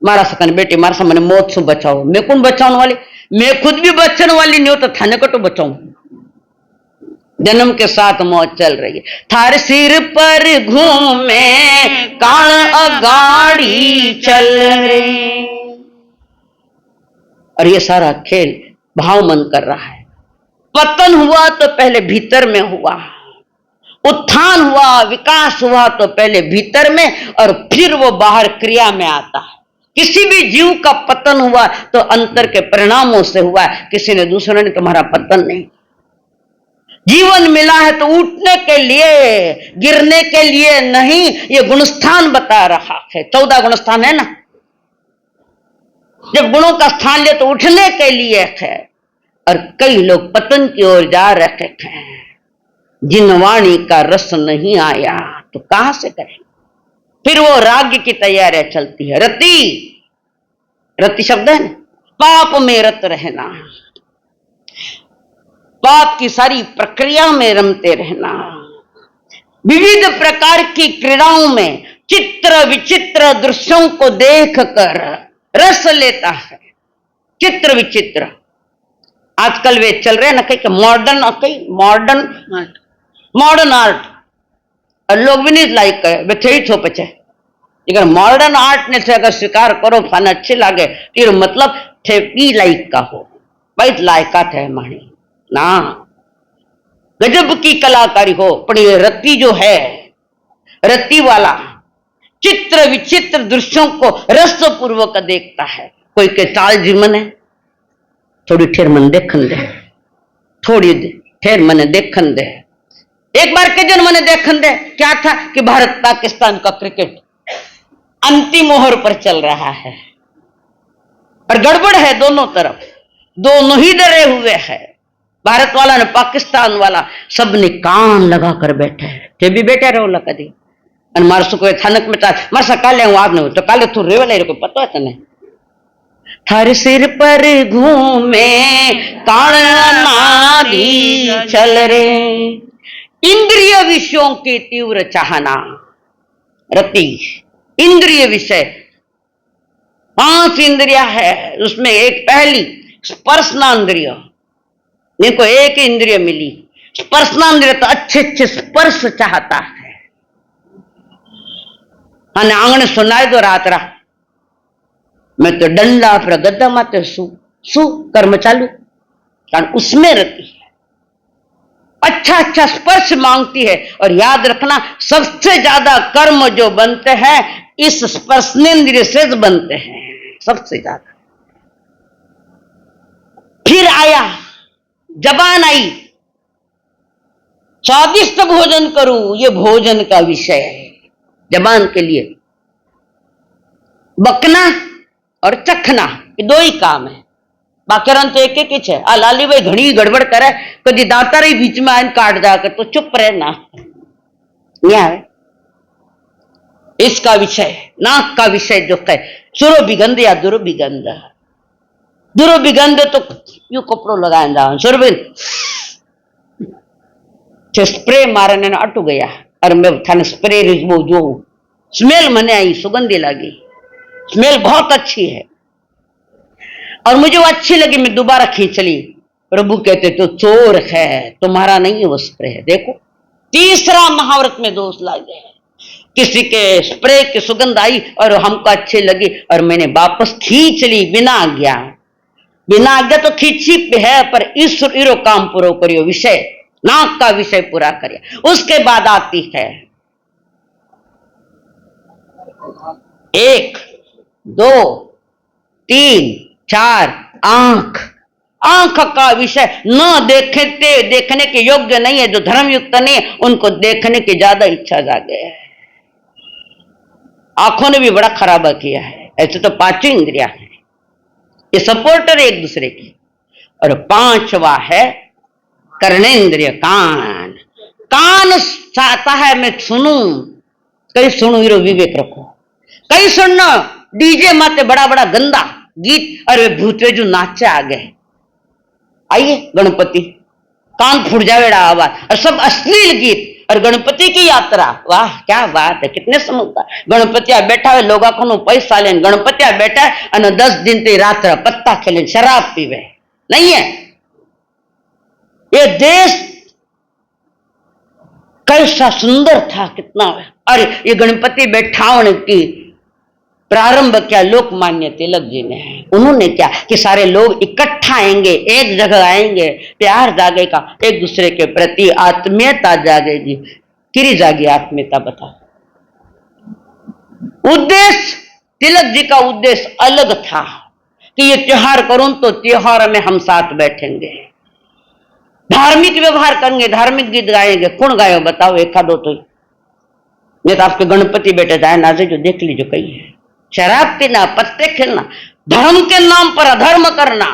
मारा सकन बेटी मारा मैंने मौत से बचाओ। मैं कौन बचाने वाली, मैं खुद भी बचने वाली नहीं हो तो थाने को तो बचाऊं। जन्म के साथ मौत चल रही है, थार सिर पर घूमे काल अगाड़ी चल रही। और ये सारा खेल भाव मन कर रहा है। पतन हुआ तो पहले भीतर में हुआ, उत्थान हुआ, विकास हुआ तो पहले भीतर में और फिर वो बाहर क्रिया में आता है। किसी भी जीव का पतन हुआ तो अंतर के परिणामों से हुआ है, किसी ने दूसरे ने तुम्हारा पतन नहीं। जीवन मिला है तो उठने के लिए, गिरने के लिए नहीं। ये गुणस्थान बता रहा है, 14 गुणस्थान है ना। जब गुणों का स्थान ले तो उठने के लिए है, और कई लोग पतन की ओर जा रहे हैं। जिन वाणी का रस नहीं आया तो कहां से करें। फिर वो राज्य की तैयारियां चलती है। रति, रति शब्द है ना, पाप में रत रहना, पाप की सारी प्रक्रिया में रमते रहना, विविध प्रकार की क्रीड़ाओं में चित्र विचित्र दृश्यों को देखकर रस लेता है। चित्र विचित्र आजकल वे चल रहे हैं ना, कहीं मॉडर्न आर्ट, और लोग भी नहीं लाइक करे वे थे ही थो पचे। अगर मॉडर्न आर्ट ने थे अगर स्वीकार करो फन अच्छे लागे तो मतलब थे पी लाइक का हो, भाई लायकात है मानी ना, गजब की कलाकारी हो। पर ये रति जो है, रति वाला चित्र विचित्र दृश्यों को रस पूर्वक देखता है। कोई के चाल जीवन है, थोड़ी ठेर मन देखन दे, थोड़ी ठेर मन देखन दे। एक बार के जन मन देखन दे, क्या था कि भारत पाकिस्तान का क्रिकेट अंतिम मोहर पर चल रहा है और गड़बड़ है दोनों तरफ, दोनों ही डरे हुए हैं। भारत वाला ने पाकिस्तान वाला सब ने कान लगा कर बैठे हैं। ते भी बैठे रहो ला कदी और मारसु को थानक में मारसा काले हूं आपने तो काले तू रेवे नहीं, को पता है तने हर सिर पर घूमे काली चल रे। इंद्रिय विषयों की तीव्र चाहना, रति इंद्रिय विषय, 5 इंद्रिया है उसमें एक पहली स्पर्शनांद्रिय, इनको एक इंद्रिय मिली स्पर्शनांद्रिय, तो अच्छे अच्छे स्पर्श चाहता है। અને આંગણે સુનાય દો રાતરા मैं तो डंडा पर गद्दा माते सु कर्म चालू, कारण उसमें रहती है। अच्छा अच्छा स्पर्श मांगती है। और याद रखना सबसे ज्यादा कर्म जो बनते हैं इस स्पर्शनेन्द्रिय से बनते हैं, सबसे ज्यादा। फिर आया जबान आई, स्वादिष्ट भोजन करूं, ये भोजन का विषय है जबान के लिए। बकना और चखना ये 2 ही काम है, बाकी तो एक एक ही है। आ लाली भाई घनी गड़बड़ करे, कभी दांता रही बीच में आने काट जाकर, तो चुप रहना। है इसका विषय, नाक का विषय जो है सुरभिगंध या दुर्भिगंध। दुर्भिगंध तो यू कपड़ो लगाया सुरभिगंध स्प्रे मारे ने अटू गया। और मैं थाने स्प्रे वो जो स्मेल मने आई, सुगंधी लगी, स्मेल बहुत अच्छी है और मुझे वो अच्छी लगी, मैं दोबारा खींच ली। प्रभु कहते तो चोर है, तुम्हारा नहीं है वो स्प्रे है। देखो तीसरा महाव्रत में दोष लागे, किसी के स्प्रे की सुगंध आई और हमको अच्छी लगी और मैंने वापस खींच ली बिना आज्ञा। बिना आज्ञा तो खींची है, पर ईरो काम पूरा करियो, विषय नाक का विषय पूरा करिए। उसके बाद आती है 1 2 3 4 आंख। आंख का विषय न देखने के योग्य नहीं है, जो धर्मयुक्त नहीं है उनको देखने की ज्यादा इच्छा जागे है। आंखों ने भी बड़ा खराबा किया है। ऐसे तो 5 इंद्रियां हैं, ये सपोर्टर है एक दूसरे की। और 5वां है कर्णेंद्रिय, कान। कान चाहता है मैं सुनूं, कई सुनू हीरो विवेक रखो, कई सुनना डीजे माते बड़ा बड़ा गंदा गीत और वे भूतवे जो नाचे आ गए। आइए गणपति, कान फूट जावेड़ा आवाज और सब अश्लील गीत और गणपति की यात्रा। वाह क्या बात है, कितने समझता। गणपतिया बैठा है, लोगा को पैसा लेन, गणपतिया बैठा है और 10 दिन ते रात पत्ता खेले, शराब पीवे। नहीं है ये देश कैसा सुंदर था, कितना। और ये गणपति बैठावन की प्रारंभ क्या लोकमान्य तिलक जी ने। उन्होंने क्या कि सारे लोग इकट्ठा आएंगे, एक जगह आएंगे, प्यार जागेगा, एक दूसरे के प्रति आत्मीयता जागेगी। किरी जागी आत्मीयता, बताओ। उद्देश्य तिलक जी का उद्देश्य अलग था कि ये त्योहार करूं तो त्योहार में हम साथ बैठेंगे, धार्मिक व्यवहार करेंगे, धार्मिक गीत गाएंगे। कौन गायो बताओ, एक दो तो नहीं तो आपके गणपति बैठे जाए नाजे जो देख लीजिए। कही है शराब पीना, पत्ते खेलना, धर्म के नाम पर अधर्म करना,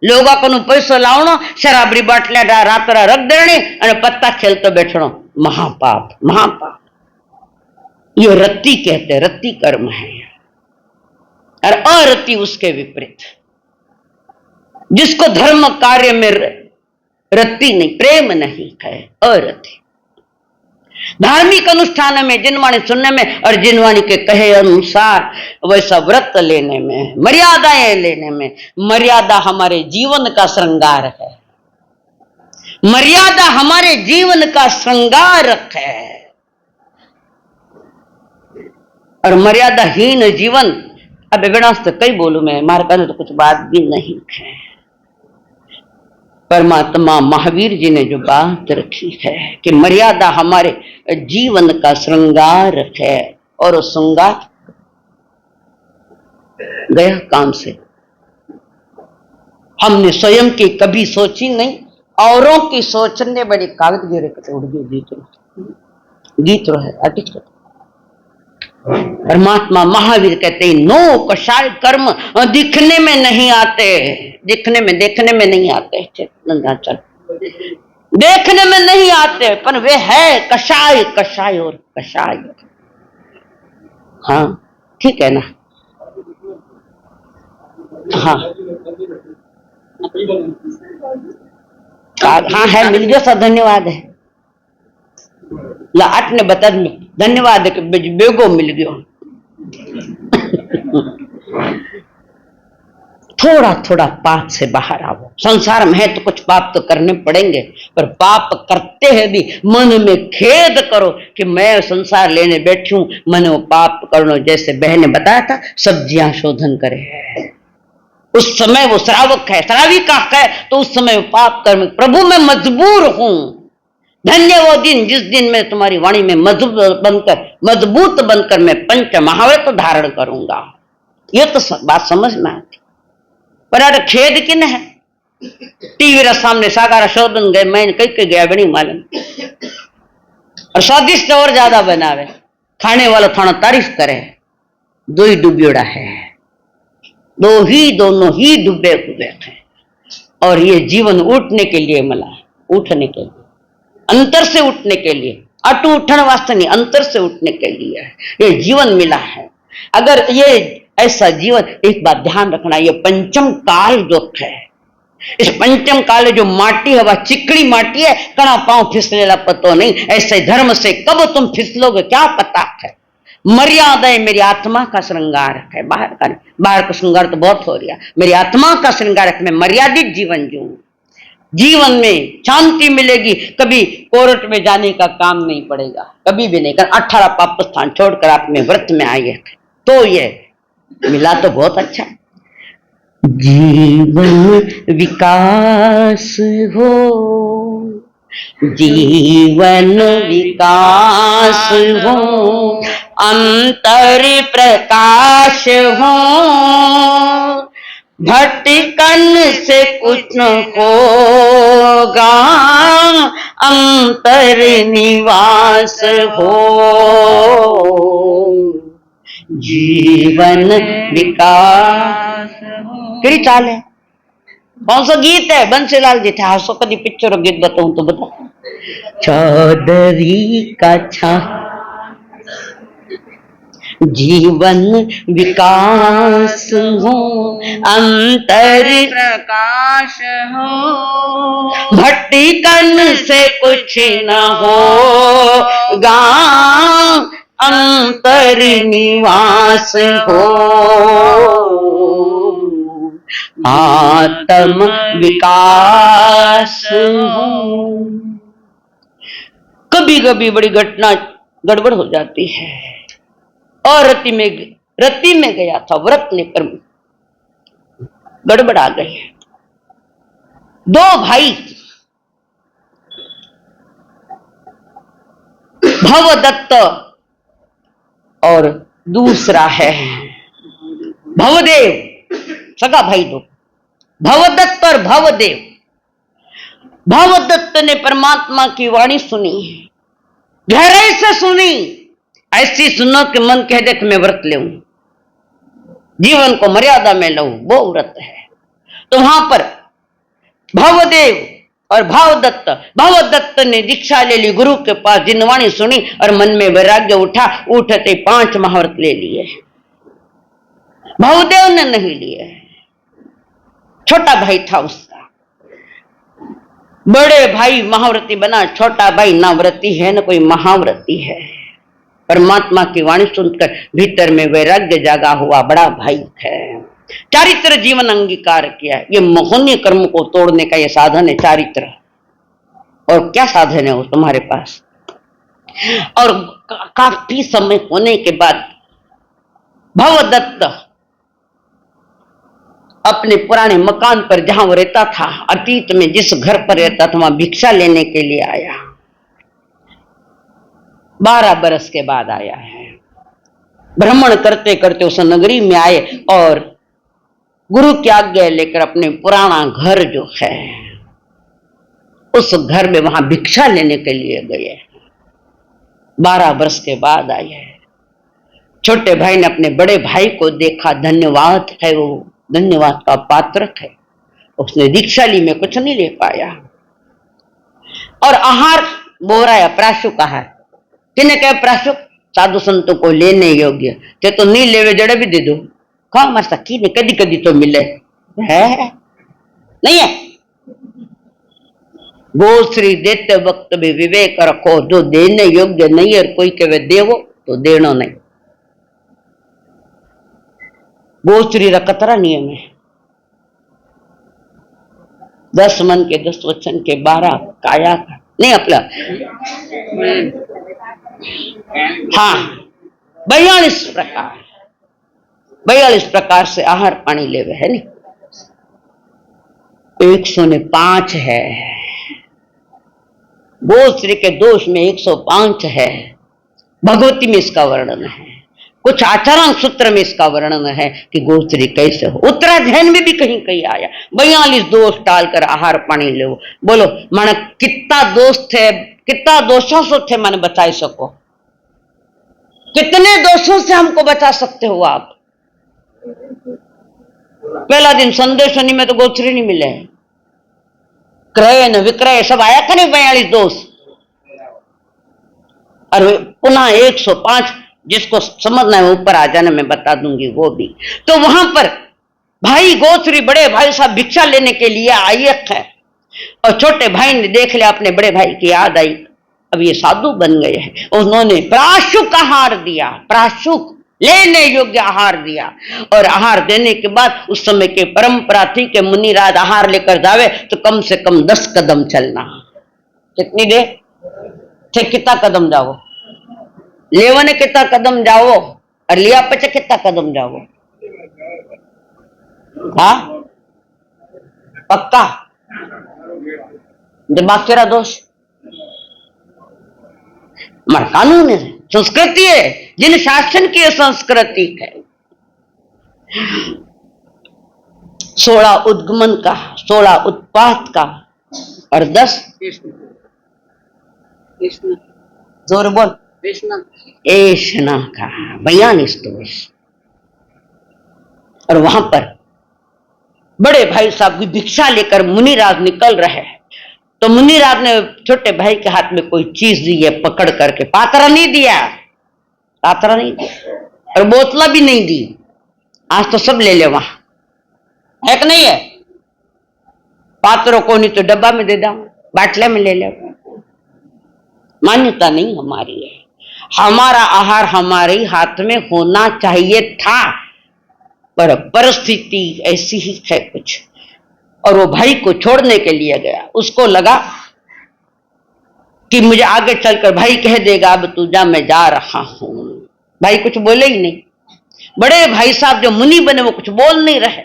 लोगों को पैसो लावनो, शराबरी बाटल्या रात रख देनी और पत्ता खेलते बैठनो, महापाप महापाप। ये रति कहते, रति कर्म है। और अरति उसके विपरीत, जिसको धर्म कार्य में रति नहीं, प्रेम नहीं है, अरति। धार्मिक अनुष्ठान में जिनवाणी सुनने में और जिनवाणी के कहे अनुसार वैसा व्रत लेने में, मर्यादाएं लेने में। मर्यादा हमारे जीवन का श्रृंगार है, मर्यादा हमारे जीवन का श्रृंगार है। और मर्यादाहीन जीवन, अब विनाश तो कई बोलूं मैं, मार कहने तो कुछ बात भी नहीं है। परमात्मा महावीर जी ने जो बात रखी है कि मर्यादा हमारे जीवन का श्रृंगार है, और वो श्रृंगार गया काम से। हमने स्वयं की कभी सोची नहीं, औरों की सोचने बड़ी कागज गिरे कटे उड़ गए। गीत रो है आर्टिस्ट। परमात्मा महावीर कहते हैं नो कषाय कर्म दिखने में नहीं आते, देखने में नहीं आते, चल देखने में नहीं आते, पर वे है कषाय, कषाय और कषाय। हाँ ठीक है ना। हाँ हाँ है, मिल गया सब, धन्यवाद है। लाट ने बता धन्यवाद है कि बेगो मिल गयो। थोड़ा थोड़ा पाप से बाहर आओ। संसार में है तो कुछ पाप तो करने पड़ेंगे, पर पाप करते हैं भी मन में खेद करो कि मैं संसार लेने बैठी हूं, मैंने वो पाप करना। जैसे बहन ने बताया था, सब्जियां शोधन करे, उस समय वो श्रावक है, श्राविका है, तो उस समय वो पाप कर्म, प्रभु मैं मजबूर हूं। धन्य वो दिन जिस दिन मैं तुम्हारी वाणी में मजबूत बनकर मैं पंच महाव्रत धारण करूंगा। ये तो बात समझ में आती, पर खेद किन है। टीवी रा सामने सागारा शोधन गए, मैं कई के गया बनी मालूम, और स्वादिष्ट और ज्यादा बनावे, खाने वाला थाना तारीफ करे। दो ही डूबियोड़ा है, दोनों ही डूबे हुए हैं। और ये जीवन उठने के लिए मिला, उठने के लिए, अंतर से उठने के लिए, अटू उठन वास्ते नहीं, अंतर से उठने के लिए ये जीवन मिला है। अगर ये ऐसा जीवन, एक बात ध्यान रखना, ये पंचम काल जो है, इस पंचम काल जो माटी है वह चिकड़ी माटी है, कड़ा पांव फिसले ला पतो नहीं। ऐसे धर्म से कब तुम फिसलोगे क्या पता है। मर्यादा है, मेरी आत्मा का श्रृंगार है, बाहर का नहीं। बाहर का श्रृंगार तो बहुत हो रहा, मेरी आत्मा का श्रृंगार है, मैं मर्यादित जीवन जीऊं। जीवन में शांति मिलेगी, कभी कोर्ट में जाने का काम नहीं पड़ेगा, कभी भी नहीं। 18 पाप स्थान छोड़कर आप में व्रत में आइए, तो ये मिला तो बहुत अच्छा। जीवन विकास हो, जीवन विकास हो, अंतर प्रकाश हो, भटकन से कुछ न होगा, अंतर निवास हो, जीवन विकास हो। फिर चाल है, कौन सा गीत है? बंसीलाल जी थे। हासो कभी पिक्चर गीत बताऊं तो बता। चौधरी का छा, जीवन विकास हो, अंतर प्रकाश हो, भटकन से कुछ न होगा, अंतर निवास हो, आत्म विकास हो। कभी कभी बड़ी घटना गड़बड़ हो जाती है, और रति में गया था व्रत लेकर, गड़बड़ आ गई। दो भाई, भवदत्त और दूसरा है भवदेव, सगा भाई दो, भवदत्त और भवदेव। भवदत्त ने परमात्मा की वाणी सुनी, गहराई से सुनी, ऐसी सुनो कि मन कह दे कि मैं व्रत लेऊं, जीवन को मर्यादा में लाऊं, वो व्रत है। तो वहां पर भवदेव और भवदत्त ने दीक्षा ले ली गुरु के पास, जिनवाणी सुनी और मन में वैराग्य उठा, उठते 5 महाव्रत ले लिए। भवदेव ने नहीं लिए, छोटा भाई था उसका। बड़े भाई महाव्रती बना, छोटा भाई ना व्रती है न कोई महाव्रती है। परमात्मा की वाणी सुनकर भीतर में वैराग्य जागा हुआ बड़ा भाई है। चारित्र जीवन अंगीकार किया, ये मोहनीय कर्म को तोड़ने का ये साधन है चारित्र। और क्या साधन है वो तुम्हारे पास। और काफी समय होने के बाद भवदत्त अपने पुराने मकान पर जहां वो रहता था, अतीत में जिस घर पर रहता था, वहां भिक्षा लेने के लिए आया। 12 बरस के बाद आया है। भ्रमण करते करते उस नगरी में आए और गुरु की आज्ञा लेकर अपने पुराना घर जो है उस घर में वहां भिक्षा लेने के लिए गए। 12 वर्ष के बाद आए हैं। छोटे भाई ने अपने बड़े भाई को देखा, धन्यवाद है, वो धन्यवाद का पात्र है। उसने दीक्षा ली, में कुछ नहीं ले पाया। और आहार बोराया, प्राशुक आहार किने कहे? प्राशुक साधु संतों को लेने योग्य ते तो नहीं लेवे जड़े भी दे दो, कहा मार सकी ने कदी कदी तो मिले है नहीं है। गोश्री देते वक्त भी विवेक रखो, जो देने योग्य नहीं है कोई कहे देवो तो देना नहीं। गोश्री रा कतरा नियम है, 10 मन के 10 वचन के 12 काया का नहीं अपना। हाँ 42 प्रकार से आहार पानी लेवे है नहीं। 105 है, गोश्री के दोष में 105 है। भगवती में इसका वर्णन है, कुछ आचरण सूत्र में इसका वर्णन है कि गोश्री कैसे हो। उत्तराध्ययन में भी कहीं कहीं आया 42 दोष टालकर आहार पानी ले। बोलो माने कितना दोष थे, कितना दोषों से थे माने बचा सको? कितने दोषों से हमको बचा सकते हो आप? पहला दिन संदेश शनि में तो गोश्री नहीं मिले, क्रय न विक्रय सब आया था नहीं 42 दोष। और पुनः 105 जिसको समझना है ऊपर आ जाना, मैं बता दूंगी वो भी। तो वहां पर भाई गोश्री बड़े भाई साहब भिक्षा लेने के लिए आई है, और छोटे भाई ने देख लिया, अपने बड़े भाई की याद आई, अब ये साधु बन गए हैं। उन्होंने प्राशुक आहार दिया, प्राशुक लेने योग्य आहार दिया। और आहार देने के बाद उस समय की परंपरा थी कि मुनिराज आहार लेकर जावे तो कम से कम 10 कदम चलना। कितनी देर थे? कितना कदम जाओ? लेवने कितना कदम जाओ और लिया पचे कितना कदम जाओ? हाँ पक्का? दिमाग तेरा दोष हमारा कानून है, संस्कृति है, जिन शासन की संस्कृति है। 16 उद्गमन का, 16 उत्पात का और 10 जोर बोल ऐशना का 42 दोष। और वहां पर बड़े भाई साहब की भिक्षा लेकर मुनिराज निकल रहे हैं, तो मुनिराज ने छोटे भाई के हाथ में कोई चीज दी है, पकड़ करके पात्रा नहीं दिया, पात्रा नहीं दिया और बोतला भी नहीं दी। आज तो सब ले ले, वहां है कि नहीं है? पात्रों को नहीं तो डब्बा में दे दो, बाटले में ले ले। मान्यता नहीं हमारी है, हमारा आहार हमारे हाथ में होना चाहिए था, पर परिस्थिति ऐसी ही है कुछ। और वो भाई को छोड़ने के लिए गया, उसको लगा कि मुझे आगे चलकर भाई कह देगा अब तू जा, मैं जा रहा हूं। भाई कुछ बोले ही नहीं। बड़े भाई साहब जो मुनि बने वो कुछ बोल नहीं रहे,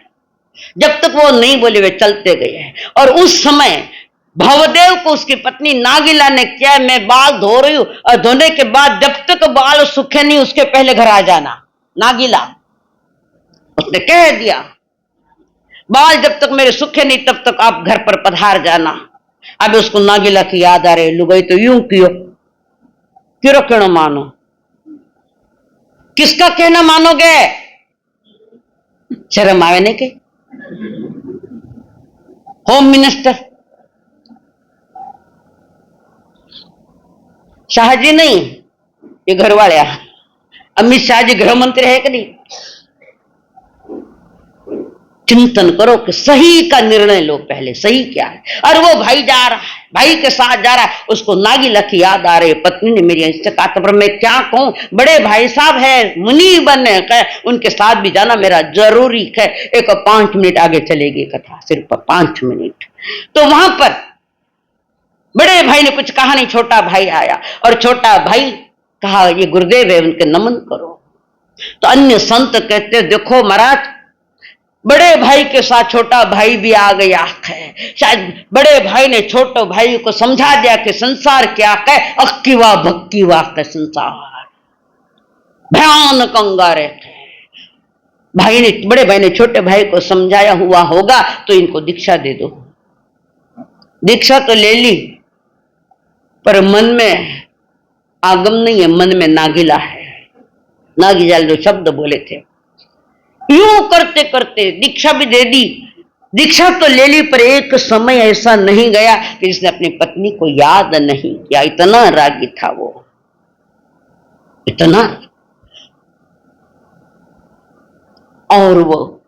जब तक वो नहीं बोले वे चलते गए। और उस समय भवदेव को उसकी पत्नी नागिला ने क्या, मैं बाल धो रही हूं और धोने के बाद जब तक बाल सूखे नहीं उसके पहले घर आ जाना। नागिला उसने कह दिया, बाल जब तक मेरे सूखे नहीं तब तक आप घर पर पधार जाना। अब उसको नागिला की याद आ रही, लुगाई तो यूं क्यों क्यों कहना मानो? किसका कहना मानोगे? शर्म आवे नहीं के? होम मिनिस्टर शाह जी नहीं, ये घर वाले अमित शाह जी गृह मंत्री है कि नहीं? चिंतन करो कि सही का निर्णय लो पहले, सही क्या है। और वो भाई जा रहा है, भाई के साथ जा रहा है, उसको नागिला की याद आ रही है, पत्नी ने मेरी इससे कहा था, पर मैं क्या कहूं, बड़े भाई साहब है, मुनि बने है, उनके साथ भी जाना मेरा जरूरी है। एक 5 मिनट आगे चलेगी कथा, सिर्फ 5 मिनट। तो वहां पर बड़े भाई ने कुछ कहा नहीं, छोटा भाई आया और छोटा भाई कहा ये गुरुदेव है, उनके नमन करो। तो अन्य संत कहते देखो महाराज, बड़े भाई के साथ छोटा भाई भी आ गया है, शायद बड़े भाई ने छोटे भाई को समझा दिया कि संसार क्या है, अक्कीवा भक्कीवा का संसार भयानक अंगारे है। भाई ने, बड़े भाई ने छोटे भाई को समझाया हुआ होगा, तो इनको दीक्षा दे दो। दीक्षा तो ले ली, पर मन में आगम नहीं है, मन में नागिला है। नागीलाल जो शब्द बोले थे, यूं करते करते दीक्षा भी दे दी, दीक्षा तो ले ली, पर एक समय ऐसा नहीं गया कि जिसने अपनी पत्नी को याद नहीं किया। इतना रागी था वो, इतना। और वो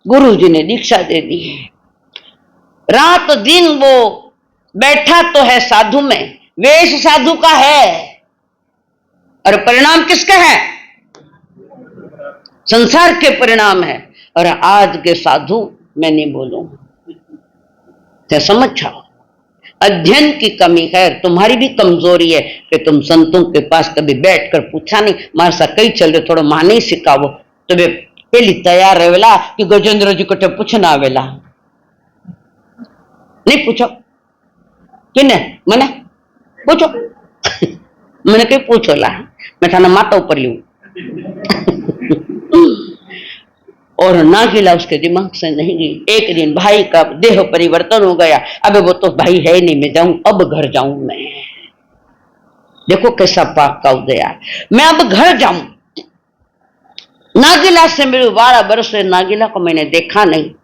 गुरुजी ने दीक्षा दे दी है, रात दिन वो बैठा तो है साधु में, वेश साधु का है, और परिणाम किसका है? संसार के परिणाम है। और आज के साधु, मैं नहीं बोलूंगा, समझ जाओ, अध्ययन की कमी है, तुम्हारी भी कमजोरी है कि तुम संतों के पास कभी बैठकर पूछा नहीं, मारे सा कई चल रहे, थोड़ा माने ही सिखावो, तो वे पहली तैयार रहेला कि गजेंद्र जी को पूछना आवेला, नहीं पूछो किने मने पूछो मैंने कहीं पूछो ला, मैं थाना माता ऊपर लू। और नागीला उसके दिमाग से नहीं गई। एक दिन भाई का देह परिवर्तन हो गया, अब वो तो भाई है नहीं, मैं जाऊं, अब घर जाऊं मैं। देखो कैसा पाप का उदय, मैं अब घर जाऊं। नागीला से मिलू, 12 वर्ष से नागीला को मैंने देखा नहीं।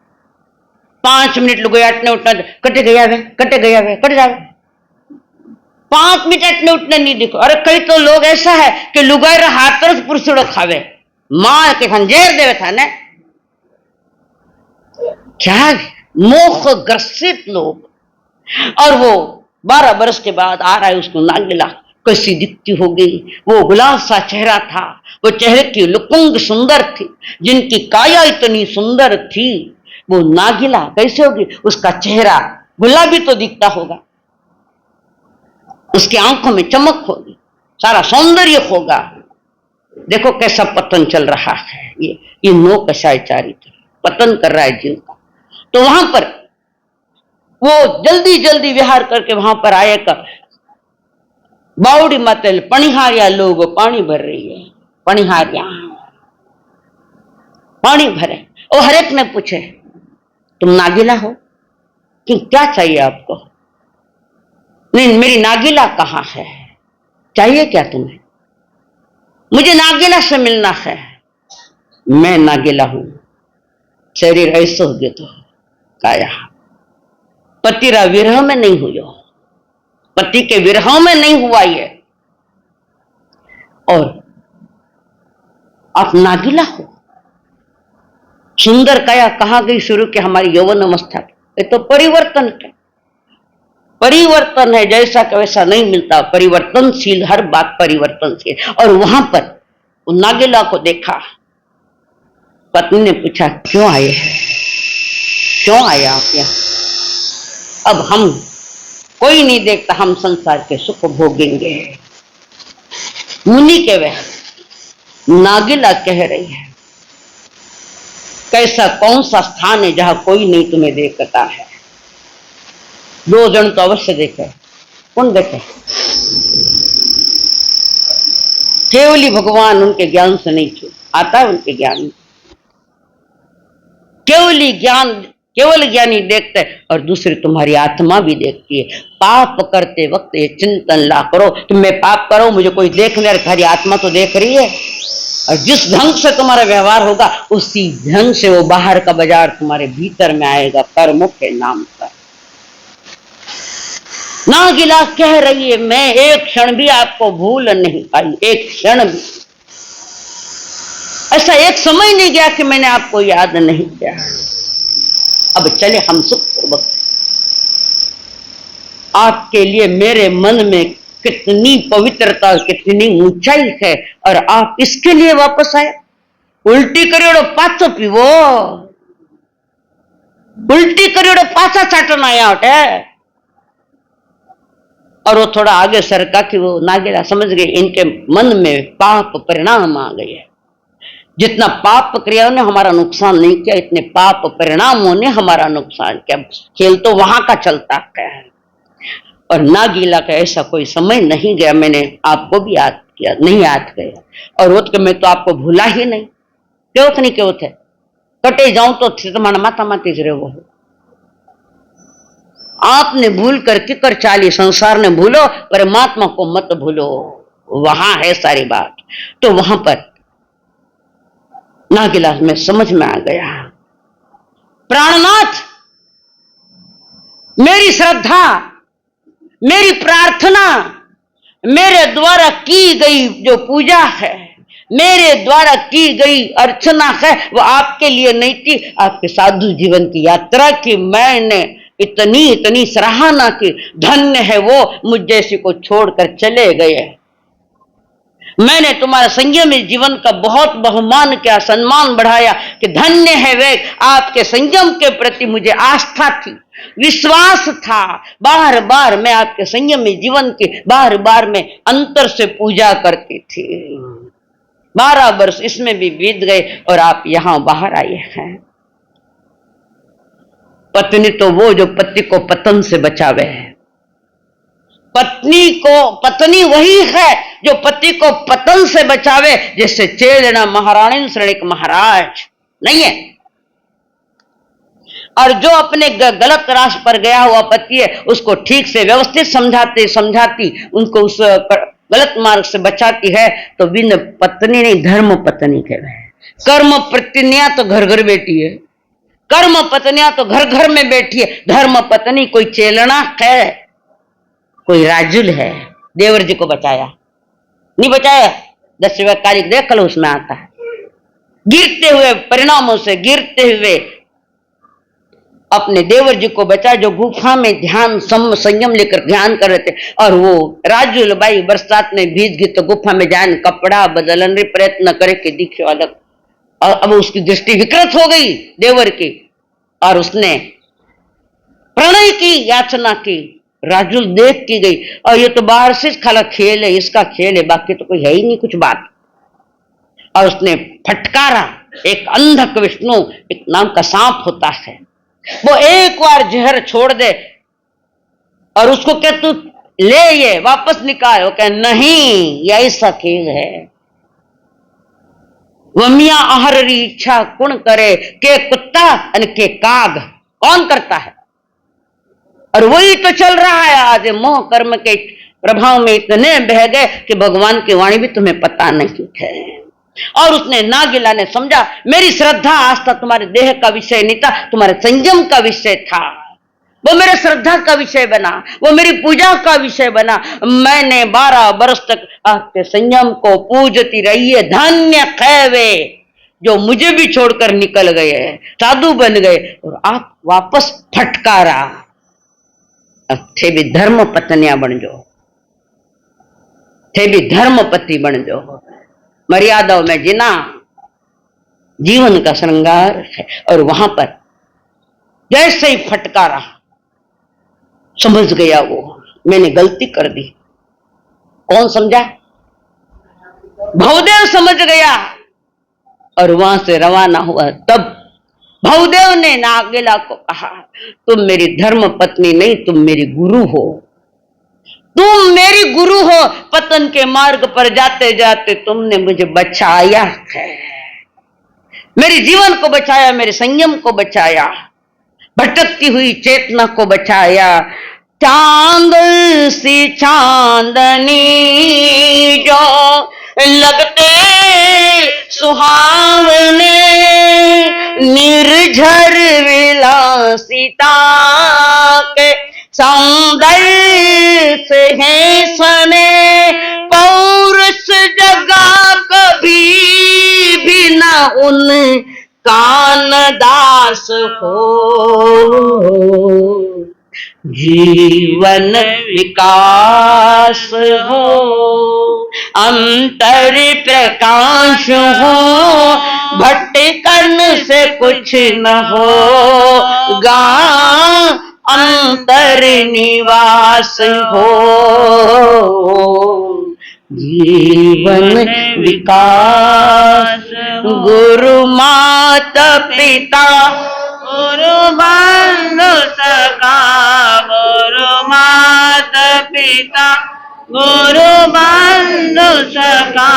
5 मिनट लुगाई अटने उठना, कटे गया वे, कटे गया वे, कट जावे। 5 मिनट अटने उठने नहीं देखो। अरे कई तो लोग ऐसा है कि लुगाई हाथ तरफ पुरुषों खावे, मार के खंजेर देवे था ने, क्या मोह ग्रसित लोग। और वो 12 वर्ष के बाद आ रहा है, उसको नागीला कैसी दिखती होगी, वो गुलाब सा चेहरा था, वो चेहरे की लुकुंग सुंदर थी, जिनकी काया इतनी सुंदर थी, वो नागीला कैसे होगी? उसका चेहरा गुलाबी तो दिखता होगा, उसकी आंखों में चमक होगी, सारा सौंदर्य होगा। देखो कैसा पतन चल रहा है, ये नौकशाय चारित्र पतन कर रहा है जीव का। तो वहां पर वो जल्दी जल्दी विहार करके वहां पर आएगा, बावड़ी माते पणिहारिया लोग पानी भर रही है, पणिहारिया पानी भरे। और हरेक ने पूछे तुम नागीला हो कि क्या चाहिए आपको? नहीं, मेरी नागीला कहाँ है, चाहिए क्या तुम्हें? मुझे नागीला से मिलना है। मैं नागीला हूं, शरीर ऐसा हो गया तो काया पतिरा विरह में नहीं हुआ, पति के विरह में नहीं हुआ ये, और आप नागीला हो। सुंदर काया कहाँ गई शुरू के हमारी यौवन अवस्था? ये तो परिवर्तन है, परिवर्तन है, जैसा का वैसा नहीं मिलता, परिवर्तनशील, हर बात परिवर्तनशील। और वहां पर नागीला को देखा, पत्नी ने पूछा क्यों आए हैं, क्यों आए आप यहाँ? अब हम कोई नहीं देखता, हम संसार के सुख भोगेंगे। मुनि के वह नागीला कह रही है, कैसा कौन सा स्थान है जहां कोई नहीं तुम्हें देखता है? 2 जन तो अवश्य देखे, कौन देखे? केवली भगवान उनके ज्ञान से नहीं छू आता है, उनके ज्ञान केवली ज्ञान, केवल ज्ञानी देखते हैं। और दूसरी तुम्हारी आत्मा भी देखती है। पाप करते वक्त ये चिंतन ला करो, तुम मैं पाप करो, मुझे कोई देख ले, तुम्हारी आत्मा तो देख रही है। और जिस ढंग से तुम्हारा व्यवहार होगा, उसी ढंग से वो बाहर का बाजार तुम्हारे भीतर में आएगा, कर्मों के नाम पर। नागीला कह रही है, मैं एक क्षण भी आपको भूल नहीं पाई, एक क्षण भी। ऐसा एक समय नहीं गया कि मैंने आपको याद नहीं किया। अब चले हम सुखपूर्वक। आपके लिए मेरे मन में कितनी पवित्रता, कितनी ऊंचाई है, और आप इसके लिए वापस आए? उल्टी करियो पाछो पीवो, उल्टी करियो पाछा चाटन आया होटे। और वो थोड़ा आगे सरका कि वो नागीला समझ गए इनके मन में पाप परिणाम आ गए। जितना पाप क्रियाओं ने हमारा नुकसान नहीं किया, इतने पाप परिणामों ने हमारा नुकसान किया। खेल तो वहां का चलता है। और नागीला का ऐसा कोई समय नहीं गया, मैंने आपको भी याद किया, नहीं याद गया। और वो तो मैं तो आपको भूला ही नहीं, क्यों नहीं क्यों थे, कटे जाऊं तो तुम्हारा माता माती ज रहे वो। आपने भूल कर किकर चाली, संसार ने भूलो, परमात्मा को मत भूलो, वहां है सारी बात। तो वहां पर नागिला में समझ में आ गया, प्राणनाथ, मेरी श्रद्धा, मेरी प्रार्थना, मेरे द्वारा की गई जो पूजा है, मेरे द्वारा की गई अर्चना है, वो आपके लिए नहीं थी, आपके साधु जीवन की यात्रा की मैंने इतनी इतनी सराहना की। धन्य है वो मुझ जैसी को छोड़कर चले गए। मैंने तुम्हारा संयमी जीवन का बहुत बहुमान किया, सम्मान बढ़ाया कि धन्य है वे, आपके संयम के प्रति मुझे आस्था थी, विश्वास था। बार बार मैं आपके संयमी जीवन की बार बार मैं अंतर से पूजा करती थी। 12 वर्ष इसमें भी बीत गए और आप यहां बाहर आए हैं। पत्नी तो वो जो पति को पतन से बचावे है, पत्नी वही है जो पति को पतन से बचावे, जैसे चेलना महारानी श्रेणिक महाराज नहीं है। और जो अपने गलत रास्ते पर गया हुआ पति है, उसको ठीक से व्यवस्थित समझाती उनको उस गलत मार्ग से बचाती है, तो बिन पत्नी नहीं धर्म पत्नी कहते हैं। कर्म पत्नियां तो घर घर बैठी है, कर्म पत्नियां तो घर घर में बैठी है। धर्म पत्नी कोई चेलना है, कोई राजुल है। देवर जी को बचाया नहीं बचाया, 10वें तारीख देख लो, उसमें आता है गिरते हुए परिणामों से गिरते हुए अपने देवर जी को बचा, जो गुफा में ध्यान संयम लेकर ध्यान कर रहे थे। और वो राजुल बाई बरसात में भीज गई तो गुफा में जान कपड़ा बदलने प्रयत्न करे कि दिखे अलग। और अब उसकी दृष्टि विकृत हो गई देवर की, और उसने प्रणय की याचना की। राजुल देख की गई, और ये तो बाहर से खाला खेल है, इसका खेल है, बाकी तो कोई है ही नहीं कुछ बात। और उसने फटकारा, एक अंधक विष्णु एक नाम का सांप होता है, वो एक बार जहर छोड़ दे और उसको कह तू ले ये वापस निकाल, वो कह नहीं, ये ऐसा खेल है। वमिया आहर री इच्छा कौन करे, के कुत्ता और के काग कौन करता है। और वही तो चल रहा है आज। मोह कर्म के प्रभाव में इतने बह गए कि भगवान की वाणी भी तुम्हें पता नहीं है। और उसने नागिला ने समझा, मेरी श्रद्धा आस्था तुम्हारे देह का विषय नहीं था, तुम्हारे संयम का विषय था। वो मेरे श्रद्धा का विषय बना, वो मेरी पूजा का विषय बना। मैंने 12 वर्ष तक आपके संयम को पूजती रही है। धन्य है वे जो मुझे भी छोड़कर निकल गए, साधु बन गए, और आप वापस फटकारा। अब थे भी धर्म पत्नियां बन जाओ, थे भी धर्म पति बन जाओ। मर्यादाओं में जीना जीवन का श्रृंगार है। और वहां पर जैसे ही फटकारा, समझ गया वो मैंने गलती कर दी। कौन समझा? भवदेव समझ गया और वहां से रवाना हुआ। तब भवदेव ने नागिला को कहा, तुम मेरी धर्म पत्नी नहीं, तुम मेरी गुरु हो, तुम मेरी गुरु हो। पतन के मार्ग पर जाते जाते तुमने मुझे बचाया है, मेरे जीवन को बचाया, मेरे संयम को बचाया, भटकती हुई चेतना को बचाया। चांद सी चांदनी जो लगते सुहावने, निर्झर विलासिता के सौंदर्य से है सने, पौरुष जगा कभी भी न उन कान दास हो। जीवन विकास हो, अंतर प्रकाश हो, भटकन से कुछ न हो, गा अंतर निवास हो। जीवन विकास गुरु माता पिता, गुरु बंधु सखा, गुरु माता पिता, गुरु बंधु सखा।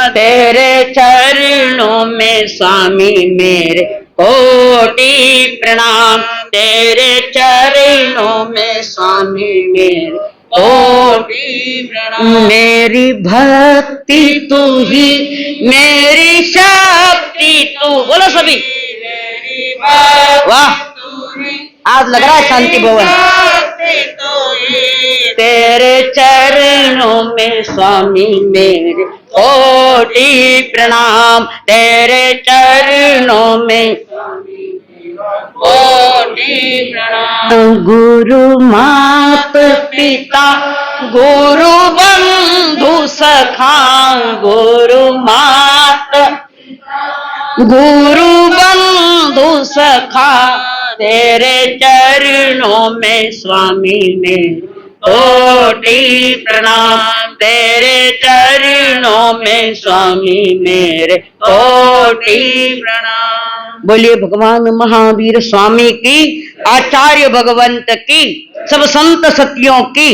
तेरे चरणों में स्वामी मेरे कोटि प्रणाम, तेरे चरणों में स्वामी मेरे कोटि प्रणाम। मेरी भक्ति तू ही मेरी शक्ति बेटी तू, बोलो सभी, वाह, आज लग रहा है शांति भवन। तेरे चरणों में स्वामी मेरे कोटि प्रणाम, तेरे चरणों में कोटि प्रणाम। गुरु मात पिता गुरु बंधु सखा, गुरु मात गुरु बंधु सखा, तेरे चरणों में स्वामी मेरे कोटि प्रणाम, तेरे चरणों में स्वामी मेरे कोटि प्रणाम। बोलिए भगवान महावीर स्वामी की, आचार्य भगवंत की, सब संत सतियों की।